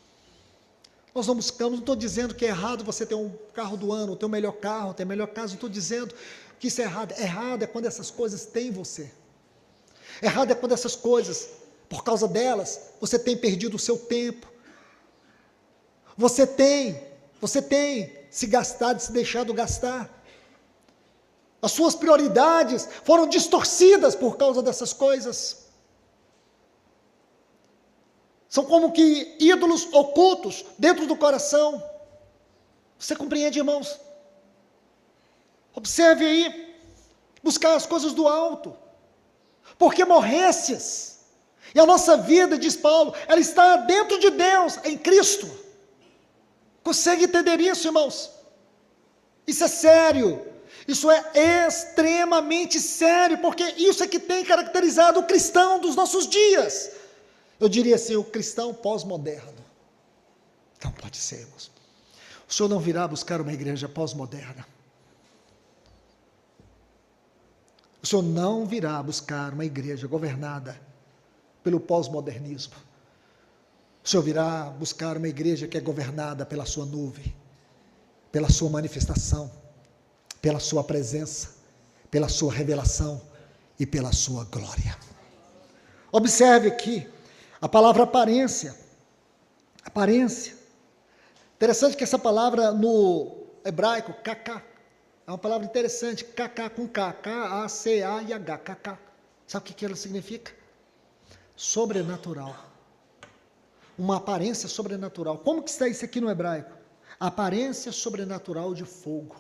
Nós não buscamos, não estou dizendo que é errado você ter um carro do ano, ter o melhor carro, ter a melhor casa, não estou dizendo que isso é errado. Errado é quando essas coisas têm você. Errado é quando essas coisas, por causa delas, você tem perdido o seu tempo. Você tem se gastado, se deixado gastar. As suas prioridades foram distorcidas por causa dessas coisas. São como que ídolos ocultos dentro do coração. Você compreende, irmãos? Observe aí, buscar as coisas do alto. Porque morresses, e a nossa vida, diz Paulo, ela está dentro de Deus, em Cristo. Consegue entender isso, irmãos? Isso é sério, isso é extremamente sério, porque isso é que tem caracterizado o cristão dos nossos dias. Eu diria assim, o cristão pós-moderno. Não pode ser, irmãos. O Senhor não virá buscar uma igreja pós-moderna. O Senhor não virá buscar uma igreja governada pelo pós-modernismo. O Senhor virá buscar uma igreja que é governada pela sua nuvem, pela sua manifestação, pela sua presença, pela sua revelação e pela sua glória. Observe aqui a palavra aparência. Aparência. Interessante que essa palavra no hebraico, kaká, é uma palavra interessante, kaká com K, K-A-C-A e H, kaká. Sabe o que ela significa? Sobrenatural. Uma aparência sobrenatural. Como que está isso aqui no hebraico? Aparência sobrenatural de fogo.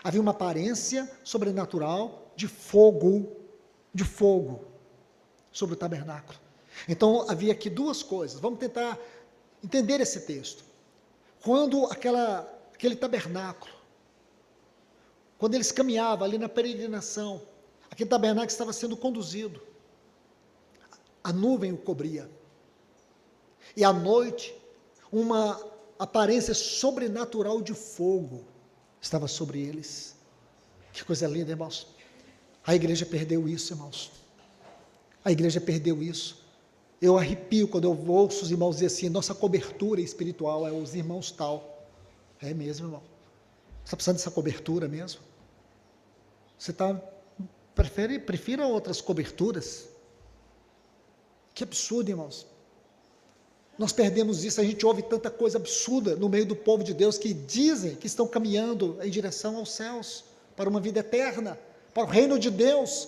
Havia uma aparência sobrenatural de fogo sobre o tabernáculo. Então havia aqui duas coisas. Vamos tentar entender esse texto. Quando aquele tabernáculo, quando eles caminhavam ali na peregrinação, aquele tabernáculo estava sendo conduzido, a nuvem o cobria, e à noite, uma aparência sobrenatural de fogo estava sobre eles. Que coisa linda, irmãos. A igreja perdeu isso, irmãos. A igreja perdeu isso. Eu arrepio quando eu ouço os irmãos dizer assim, nossa cobertura espiritual é os irmãos tal. É mesmo, irmão. Você está precisando dessa cobertura mesmo? Você está prefira outras coberturas. Que absurdo, irmãos. Nós perdemos isso, a gente ouve tanta coisa absurda no meio do povo de Deus que dizem que estão caminhando em direção aos céus, para uma vida eterna, para o reino de Deus.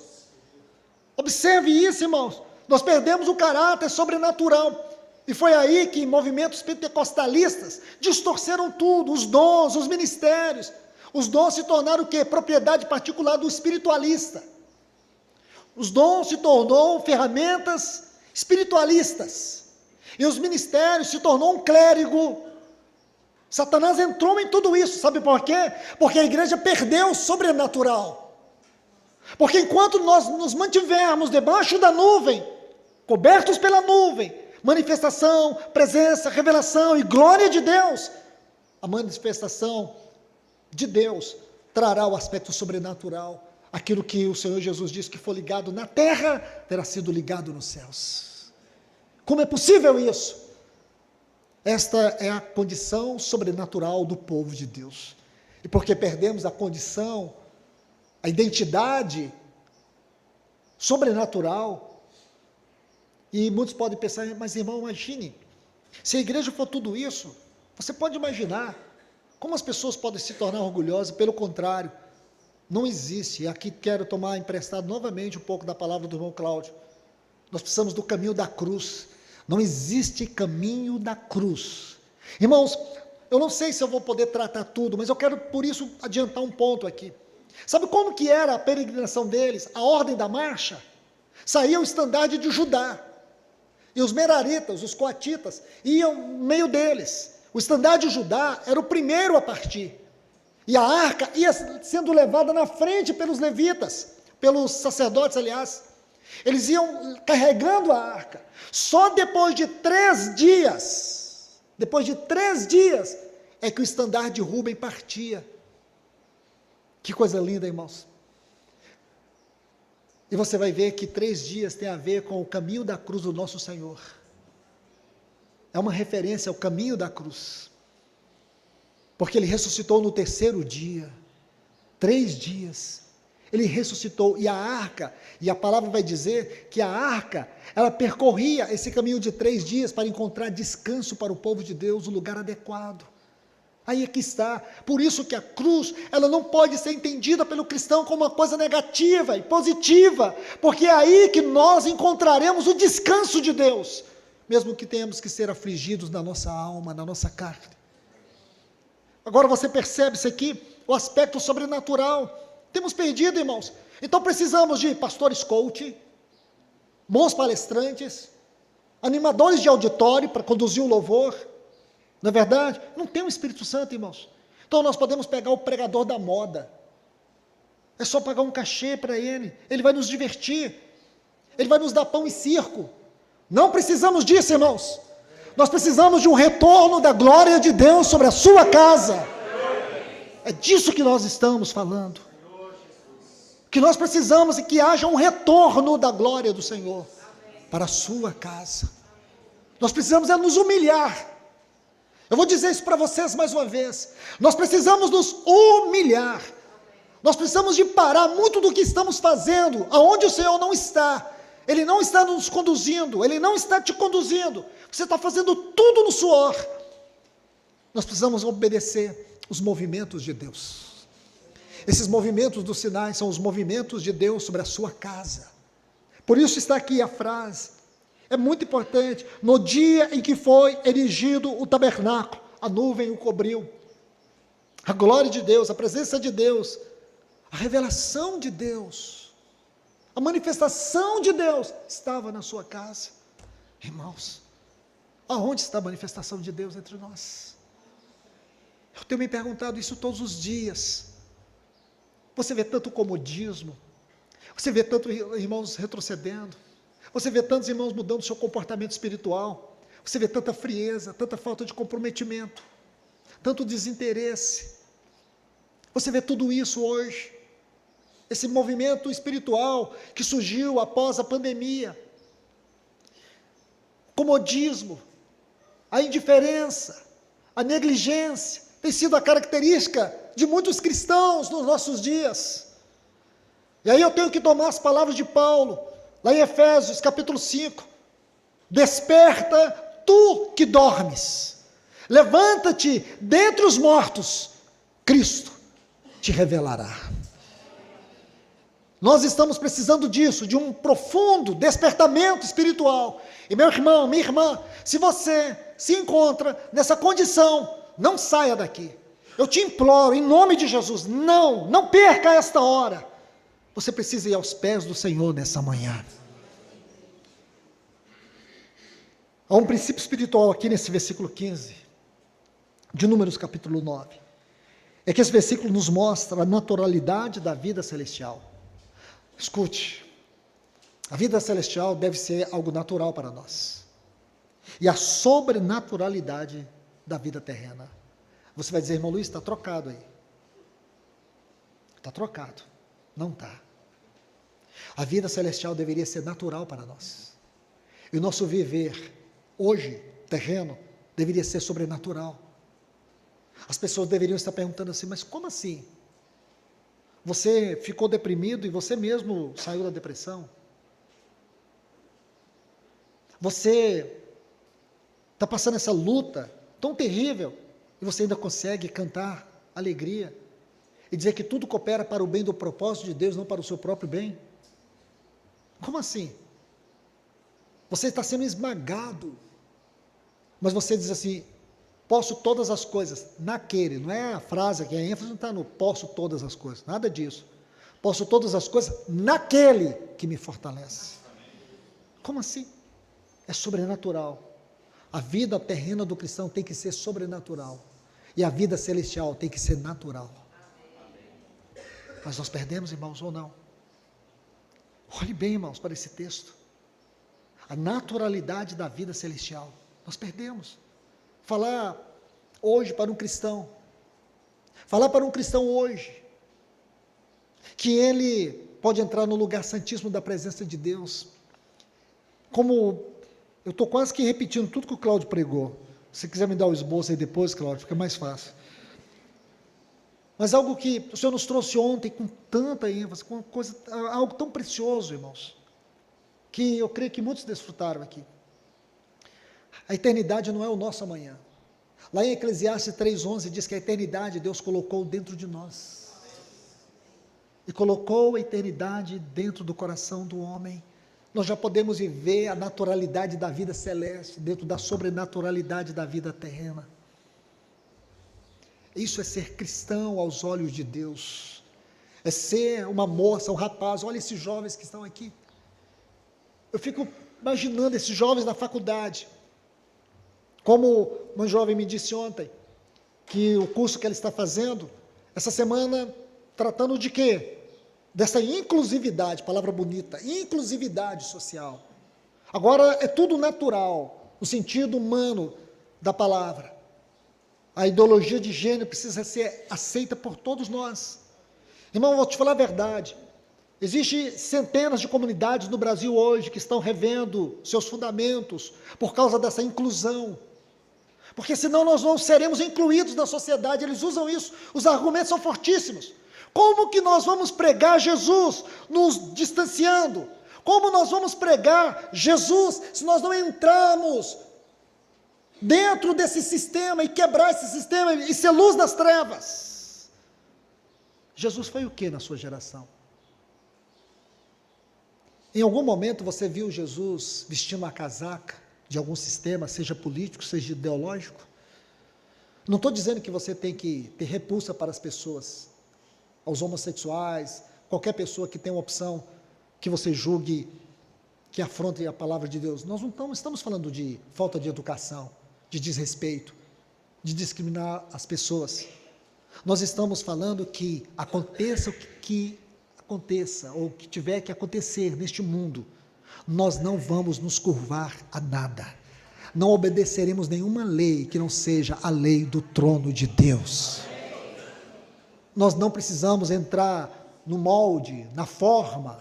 Observe isso, irmãos. Nós perdemos o caráter sobrenatural. E foi aí que movimentos pentecostalistas distorceram tudo, os dons, os ministérios. Os dons se tornaram o quê? Propriedade particular do espiritualista. Os dons se tornou ferramentas espiritualistas. E os ministérios se tornou um clérigo. Satanás entrou em tudo isso, sabe por quê? Porque a igreja perdeu o sobrenatural. Porque enquanto nós nos mantivermos debaixo da nuvem, cobertos pela nuvem, manifestação, presença, revelação e glória de Deus, a manifestação de Deus trará o aspecto sobrenatural. Aquilo que o Senhor Jesus disse que for ligado na terra, terá sido ligado nos céus. Como é possível isso? Esta é a condição sobrenatural do povo de Deus. E porque perdemos a condição, a identidade sobrenatural, e muitos podem pensar, mas irmão, imagine, se a igreja for tudo isso, você pode imaginar como as pessoas podem se tornar orgulhosas. Pelo contrário, não existe. E aqui quero tomar emprestado novamente um pouco da palavra do irmão Cláudio. Nós precisamos do caminho da cruz. Não existe caminho da cruz. Irmãos, eu não sei se eu vou poder tratar tudo, mas eu quero por isso adiantar um ponto aqui. Sabe como que era a peregrinação deles? A ordem da marcha? Saía o estandarte de Judá. E os meraritas, os coatitas, iam no meio deles. O estandarte de Judá era o primeiro a partir. E a arca ia sendo levada na frente pelos levitas, pelos sacerdotes, aliás. Eles iam carregando a arca. Só depois de 3 dias, é que o estandarte de Rúben partia. Que coisa linda, irmãos. E você vai ver que 3 dias tem a ver com o caminho da cruz do nosso Senhor. É uma referência ao caminho da cruz. Porque Ele ressuscitou no 3º dia. 3 dias. Ele ressuscitou, e a arca, e a palavra vai dizer que a arca, ela percorria esse caminho de 3 dias para encontrar descanso para o povo de Deus, o lugar adequado. Aí é que está. Por isso que a cruz, ela não pode ser entendida pelo cristão como uma coisa negativa e positiva, porque é aí que nós encontraremos o descanso de Deus, mesmo que tenhamos que ser afligidos na nossa alma, na nossa carne. Agora você percebe isso aqui, o aspecto sobrenatural. Temos perdido, irmãos. Então precisamos de pastores coach, bons palestrantes, animadores de auditório para conduzir o louvor. Não é verdade? Não tem o Espírito Santo, irmãos. Então nós podemos pegar o pregador da moda. É só pagar um cachê para ele. Ele vai nos divertir. Ele vai nos dar pão e circo. Não precisamos disso, irmãos. Nós precisamos de um retorno da glória de Deus sobre a sua casa. É disso que nós estamos falando. Que nós precisamos e que haja um retorno da glória do Senhor para a sua casa. Nós precisamos é nos humilhar. Eu vou dizer isso para vocês mais uma vez. Nós precisamos nos humilhar. Nós precisamos de parar muito do que estamos fazendo, aonde o Senhor não está. Ele não está nos conduzindo, Ele não está te conduzindo. Você está fazendo tudo no suor. Nós precisamos obedecer os movimentos de Deus. Esses movimentos dos sinais são os movimentos de Deus sobre a sua casa. Por isso está aqui a frase. É muito importante. No dia em que foi erigido o tabernáculo, a nuvem o cobriu. A glória de Deus, a presença de Deus, a revelação de Deus, a manifestação de Deus estava na sua casa. Irmãos, aonde está a manifestação de Deus entre nós? Eu tenho me perguntado isso todos os dias. Você vê tanto comodismo, você vê tantos irmãos retrocedendo, você vê tantos irmãos mudando seu comportamento espiritual, você vê tanta frieza, tanta falta de comprometimento, tanto desinteresse. Você vê tudo isso hoje, esse movimento espiritual que surgiu após a pandemia, o comodismo, a indiferença, a negligência, tem sido a característica de muitos cristãos nos nossos dias. E aí eu tenho que tomar as palavras de Paulo, lá em Efésios capítulo 5, desperta tu que dormes, levanta-te dentre os mortos, Cristo te revelará. Nós estamos precisando disso, de um profundo despertamento espiritual. E meu irmão, minha irmã, se você se encontra nessa condição, não saia daqui. Eu te imploro, em nome de Jesus, não perca esta hora. Você precisa ir aos pés do Senhor nessa manhã. Há um princípio espiritual aqui nesse versículo 15, de Números capítulo 9. É que esse versículo nos mostra a naturalidade da vida celestial. Escute, a vida celestial deve ser algo natural para nós. E a sobrenaturalidade da vida terrena. Você vai dizer, irmão Luiz, está trocado aí. Está trocado. Não está. A vida celestial deveria ser natural para nós. E o nosso viver, hoje, terreno, deveria ser sobrenatural. As pessoas deveriam estar perguntando assim, mas como assim? Você ficou deprimido e você mesmo saiu da depressão? Você está passando essa luta tão terrível e você ainda consegue cantar alegria e dizer que tudo coopera para o bem do propósito de Deus, não para o seu próprio bem? Como assim? Você está sendo esmagado, mas você diz assim, posso todas as coisas naquele, não é a frase que a ênfase não está no posso todas as coisas, nada disso. Posso todas as coisas naquele que me fortalece. Como assim? É sobrenatural. A vida terrena do cristão tem que ser sobrenatural. E a vida celestial tem que ser natural. Mas nós perdemos, irmãos, ou não? Olhe bem, irmãos, para esse texto. A naturalidade da vida celestial. Nós perdemos. Falar hoje para um cristão. Falar para um cristão hoje. Que ele pode entrar no lugar santíssimo da presença de Deus. Como eu estou quase que repetindo tudo que o Cláudio pregou. Se quiser me dar o esboço aí depois, Cláudio, fica mais fácil. Mas algo que o Senhor nos trouxe ontem com tanta ênfase, com coisa, algo tão precioso, irmãos, que eu creio que muitos desfrutaram aqui. A eternidade não é o nosso amanhã. Lá em Eclesiastes 3:11 diz que a eternidade Deus colocou dentro de nós. E colocou a eternidade dentro do coração do homem. Nós já podemos viver a naturalidade da vida celeste, dentro da sobrenaturalidade da vida terrena. Isso é ser cristão aos olhos de Deus. É ser uma moça, um rapaz. Olha esses jovens que estão aqui. Eu fico imaginando esses jovens na faculdade. Como uma jovem me disse ontem, que o curso que ela está fazendo, essa semana, tratando de quê? Dessa inclusividade, palavra bonita, inclusividade social. Agora é tudo natural, no sentido humano da palavra. A ideologia de gênero precisa ser aceita por todos nós. Irmão, eu vou te falar a verdade. Existem centenas de comunidades no Brasil hoje que estão revendo seus fundamentos por causa dessa inclusão. Porque senão nós não seremos incluídos na sociedade. Eles usam isso, os argumentos são fortíssimos. Como que nós vamos pregar Jesus nos distanciando? Como nós vamos pregar Jesus se nós não entrarmos dentro desse sistema e quebrar esse sistema e ser luz nas trevas? Jesus foi o que na sua geração? Em algum momento você viu Jesus vestindo uma casaca de algum sistema, seja político, seja ideológico? Não estou dizendo que você tem que ter repulsa para as pessoas, aos homossexuais, qualquer pessoa que tenha uma opção que você julgue que afronte a palavra de Deus. Nós não estamos falando de falta de educação, de desrespeito, de discriminar as pessoas. Nós estamos falando que aconteça o que aconteça, ou o que tiver que acontecer neste mundo, nós não vamos nos curvar a nada. Não obedeceremos nenhuma lei que não seja a lei do trono de Deus. Nós não precisamos entrar no molde, na forma,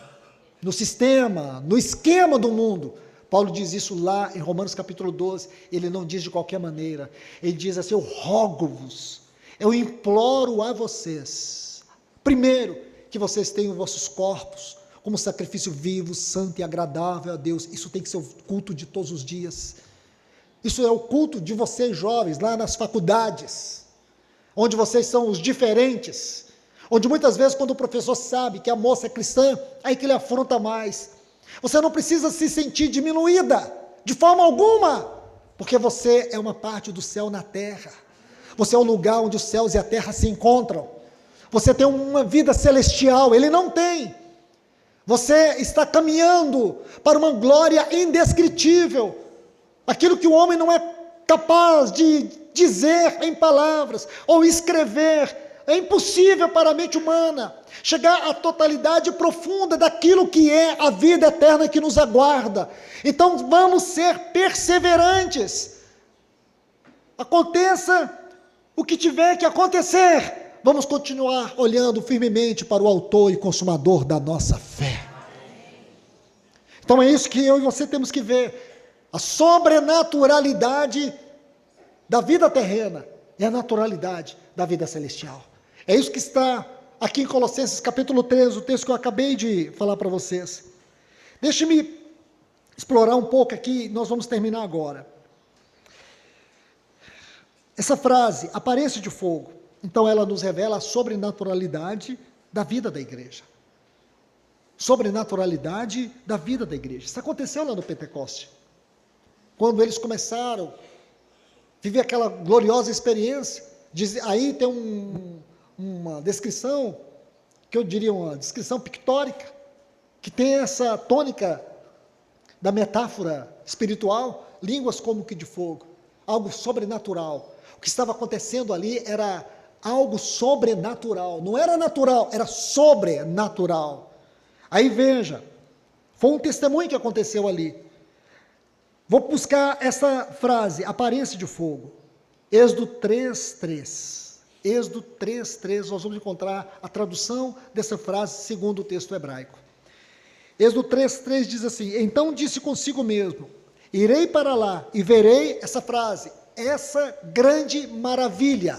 no sistema, no esquema do mundo. Paulo diz isso lá em Romanos capítulo 12, ele não diz de qualquer maneira, ele diz assim, eu rogo-vos, eu imploro a vocês, primeiro, que vocês tenham vossos corpos como sacrifício vivo, santo e agradável a Deus. Isso tem que ser o culto de todos os dias. Isso é o culto de vocês jovens, lá nas faculdades, onde vocês são os diferentes, onde muitas vezes quando o professor sabe que a moça é cristã, aí que ele afronta mais. Você não precisa se sentir diminuída, de forma alguma, porque você é uma parte do céu na terra. Você é o lugar onde os céus e a terra se encontram. Você tem uma vida celestial, ele não tem. Você está caminhando para uma glória indescritível. Aquilo que o homem não é capaz de dizer em palavras ou escrever, é impossível para a mente humana chegar à totalidade profunda daquilo que é a vida eterna que nos aguarda. Então vamos ser perseverantes. Aconteça o que tiver que acontecer, vamos continuar olhando firmemente para o autor e consumador da nossa fé. Então é isso que eu e você temos que ver. A sobrenaturalidade da vida terrena e a naturalidade da vida celestial. É isso que está aqui em Colossenses capítulo 13, o texto que eu acabei de falar para vocês. Deixe-me explorar um pouco aqui, nós vamos terminar agora. Essa frase, aparência de fogo, então ela nos revela a sobrenaturalidade da vida da igreja. Sobrenaturalidade da vida da igreja. Isso aconteceu lá no Pentecoste. Quando eles começaram a viver aquela gloriosa experiência, aí tem uma descrição, que eu diria uma descrição pictórica, que tem essa tônica da metáfora espiritual, línguas como que de fogo, algo sobrenatural. O que estava acontecendo ali era algo sobrenatural, não era natural, era sobrenatural. Aí veja, foi um testemunho que aconteceu ali. Vou buscar essa frase, aparência de fogo. Êxodo 3:3. Êxodo 3:3, nós vamos encontrar a tradução dessa frase segundo o texto hebraico. Êxodo 3:3 diz assim: então disse consigo mesmo, irei para lá e verei, essa frase, essa grande maravilha.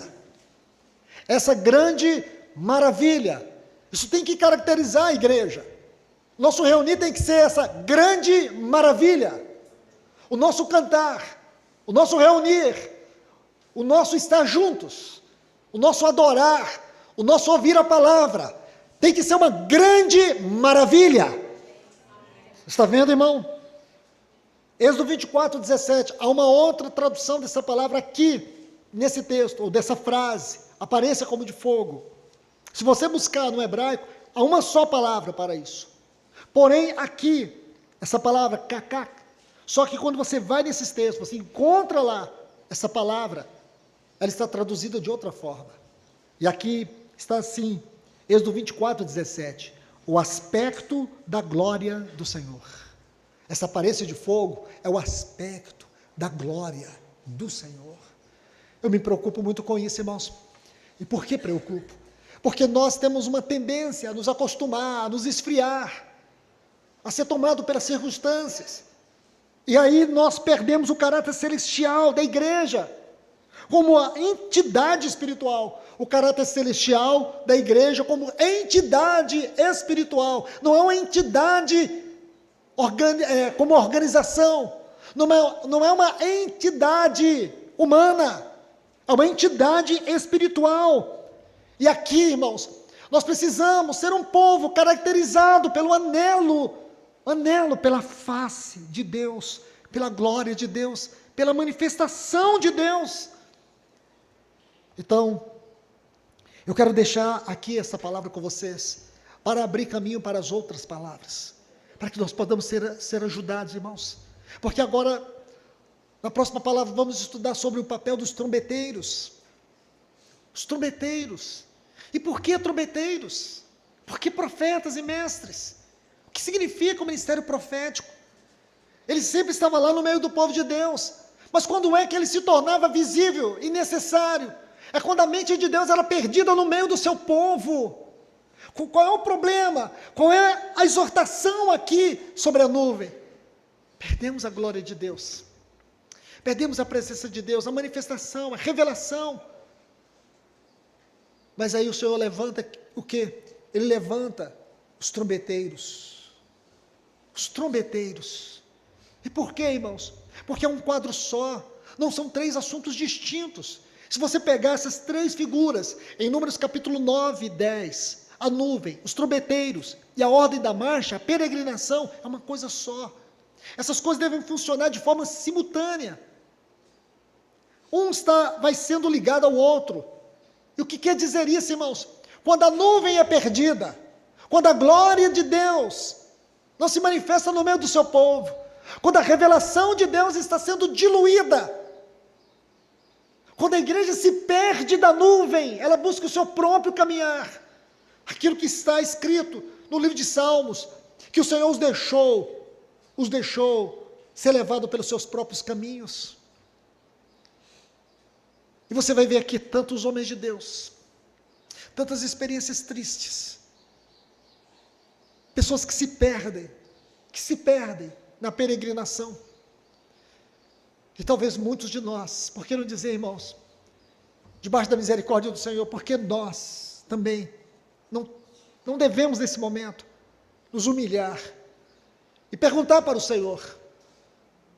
Essa grande maravilha. Isso tem que caracterizar a igreja. Nosso reunir tem que ser essa grande maravilha. O nosso cantar, o nosso reunir, o nosso estar juntos, o nosso adorar, o nosso ouvir a palavra, tem que ser uma grande maravilha. Está vendo, irmão? Êxodo 24:17, há uma outra tradução dessa palavra aqui, nesse texto, ou dessa frase, aparência como de fogo. Se você buscar no hebraico, há uma só palavra para isso. Porém, aqui, essa palavra, kakak, só que quando você vai nesses textos, você encontra lá essa palavra, ela está traduzida de outra forma. E aqui está assim, Êxodo 24:17, o aspecto da glória do Senhor. Essa aparência de fogo é o aspecto da glória do Senhor. Eu me preocupo muito com isso, irmãos. E por que preocupo? Porque nós temos uma tendência a nos acostumar, a nos esfriar, a ser tomado pelas circunstâncias. E aí nós perdemos o caráter celestial da igreja, como a entidade espiritual. O caráter celestial da igreja como entidade espiritual. Não é uma entidade como organização. Não é uma entidade humana. É uma entidade espiritual. E aqui, irmãos, nós precisamos ser um povo caracterizado pelo anelo pela face de Deus, pela glória de Deus, pela manifestação de Deus. Então, eu quero deixar aqui essa palavra com vocês, para abrir caminho para as outras palavras, para que nós possamos ser ajudados, irmãos. Porque agora, na próxima palavra, vamos estudar sobre o papel dos trombeteiros. Os trombeteiros. E por que trombeteiros? Por que profetas e mestres? O que significa o ministério profético? Ele sempre estava lá no meio do povo de Deus, mas quando é que ele se tornava visível e necessário? É quando a mente de Deus era perdida no meio do seu povo. Qual é o problema? Qual é a exortação aqui sobre a nuvem? Perdemos a glória de Deus, perdemos a presença de Deus, a manifestação, a revelação. Mas aí o Senhor levanta o quê? ele levanta os trombeteiros. Os trombeteiros. E por quê, irmãos? Porque é um quadro só, não são três assuntos distintos. Se você pegar essas três figuras, em Números capítulo 9 e 10, a nuvem, os trombeteiros e a ordem da marcha, a peregrinação, é uma coisa só. Essas coisas devem funcionar de forma simultânea. Vai sendo ligado ao outro. E o que quer dizer isso, irmãos? Quando a nuvem é perdida, quando a glória de Deus não se manifesta no meio do seu povo, quando a revelação de Deus está sendo diluída, quando a igreja se perde da nuvem, ela busca o seu próprio caminhar, aquilo que está escrito no livro de Salmos, que o Senhor os deixou ser levado pelos seus próprios caminhos. E você vai ver aqui tantos homens de Deus, tantas experiências tristes, pessoas que se perdem na peregrinação. E talvez muitos de nós, por que não dizer, irmãos, debaixo da misericórdia do Senhor, porque nós também não devemos nesse momento nos humilhar e perguntar para o Senhor,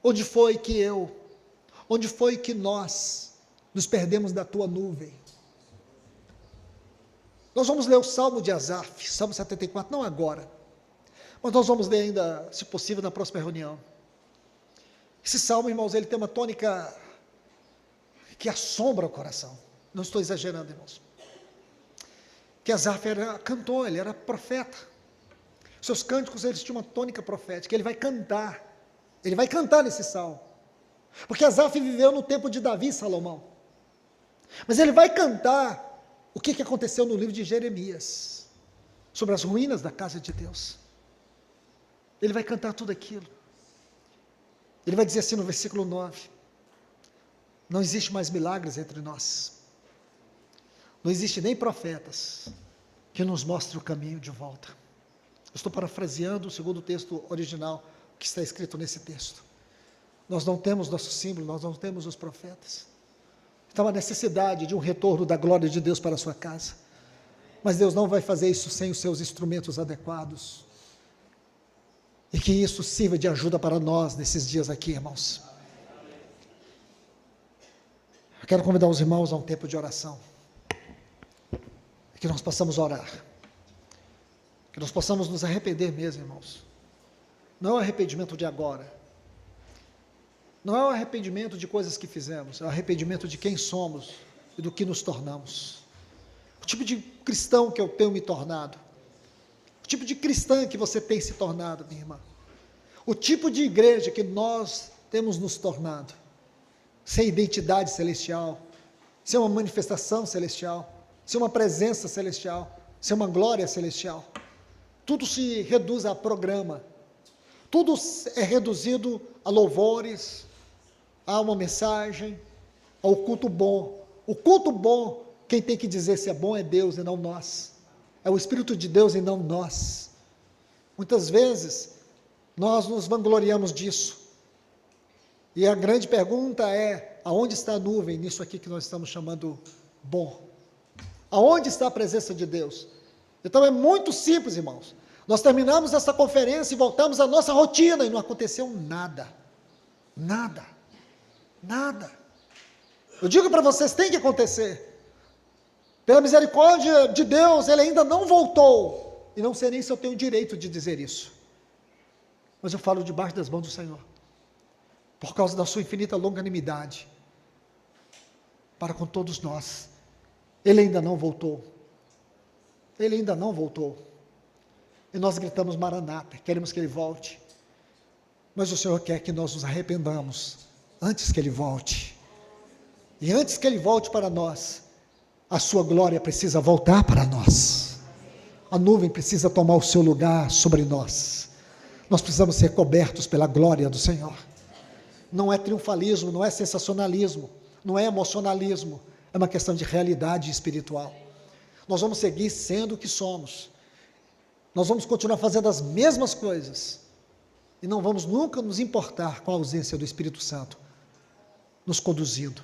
onde foi que nós nos perdemos da tua nuvem? Nós vamos ler o Salmo de Asaf, Salmo 74, não agora, mas nós vamos ler ainda, se possível, na próxima reunião. Esse salmo, irmãos, ele tem uma tônica que assombra o coração. Não estou exagerando, irmãos. Que Asaf era cantor, ele era profeta. Seus cânticos, eles tinham uma tônica profética. Ele vai cantar nesse salmo. Porque Asaf viveu no tempo de Davi e Salomão. Mas ele vai cantar o que aconteceu no livro de Jeremias, sobre as ruínas da casa de Deus. Ele vai cantar tudo aquilo. Ele vai dizer assim no versículo 9, não existe mais milagres entre nós, não existe nem profetas que nos mostrem o caminho de volta. Eu estou parafraseando o segundo texto original, que está escrito nesse texto. Nós não temos nosso símbolo, nós não temos os profetas. Então, a necessidade de um retorno da glória de Deus para a sua casa, mas Deus não vai fazer isso sem os seus instrumentos adequados. E que isso sirva de ajuda para nós nesses dias aqui, irmãos. Eu quero convidar os irmãos a um tempo de oração. Que nós possamos orar. Que nós possamos nos arrepender mesmo, irmãos. Não é o arrependimento de agora. Não é o arrependimento de coisas que fizemos. É o arrependimento de quem somos e do que nos tornamos. O tipo de cristão que eu tenho me tornado. O tipo de cristã que você tem se tornado, minha irmã. O tipo de igreja que nós temos nos tornado. Sem identidade celestial, sem uma manifestação celestial, sem uma presença celestial, sem uma glória celestial. Tudo se reduz a programa. Tudo é reduzido a louvores, a uma mensagem, ao culto bom. O culto bom, quem tem que dizer se é bom é Deus e não nós. É o Espírito de Deus e não nós. Muitas vezes, nós nos vangloriamos disso. E a grande pergunta é, aonde está a nuvem nisso aqui que nós estamos chamando bom? Aonde está a presença de Deus? Então é muito simples, irmãos. Nós terminamos essa conferência e voltamos à nossa rotina e não aconteceu nada. Nada. Nada. Eu digo para vocês, tem que acontecer. Pela misericórdia de Deus, ele ainda não voltou. E não sei nem se eu tenho o direito de dizer isso. Mas eu falo debaixo das mãos do Senhor. Por causa da sua infinita longanimidade. Para com todos nós. Ele ainda não voltou. Ele ainda não voltou. E nós gritamos Maranata, queremos que ele volte. Mas o Senhor quer que nós nos arrependamos antes que ele volte. E antes que ele volte para nós, a sua glória precisa voltar para nós. A nuvem precisa tomar o seu lugar sobre nós. Nós precisamos ser cobertos pela glória do Senhor. Não é triunfalismo, não é sensacionalismo, não é emocionalismo, é uma questão de realidade espiritual. Nós vamos seguir sendo o que somos. Nós vamos continuar fazendo as mesmas coisas. E não vamos nunca nos importar com a ausência do Espírito Santo nos conduzindo.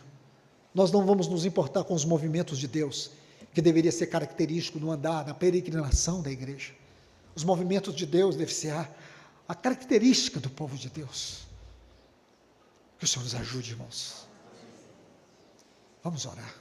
Nós não vamos nos importar com os movimentos de Deus, que deveria ser característico no andar, na peregrinação da igreja. Os movimentos de Deus devem ser a característica do povo de Deus. Que o Senhor nos ajude, irmãos. Vamos orar.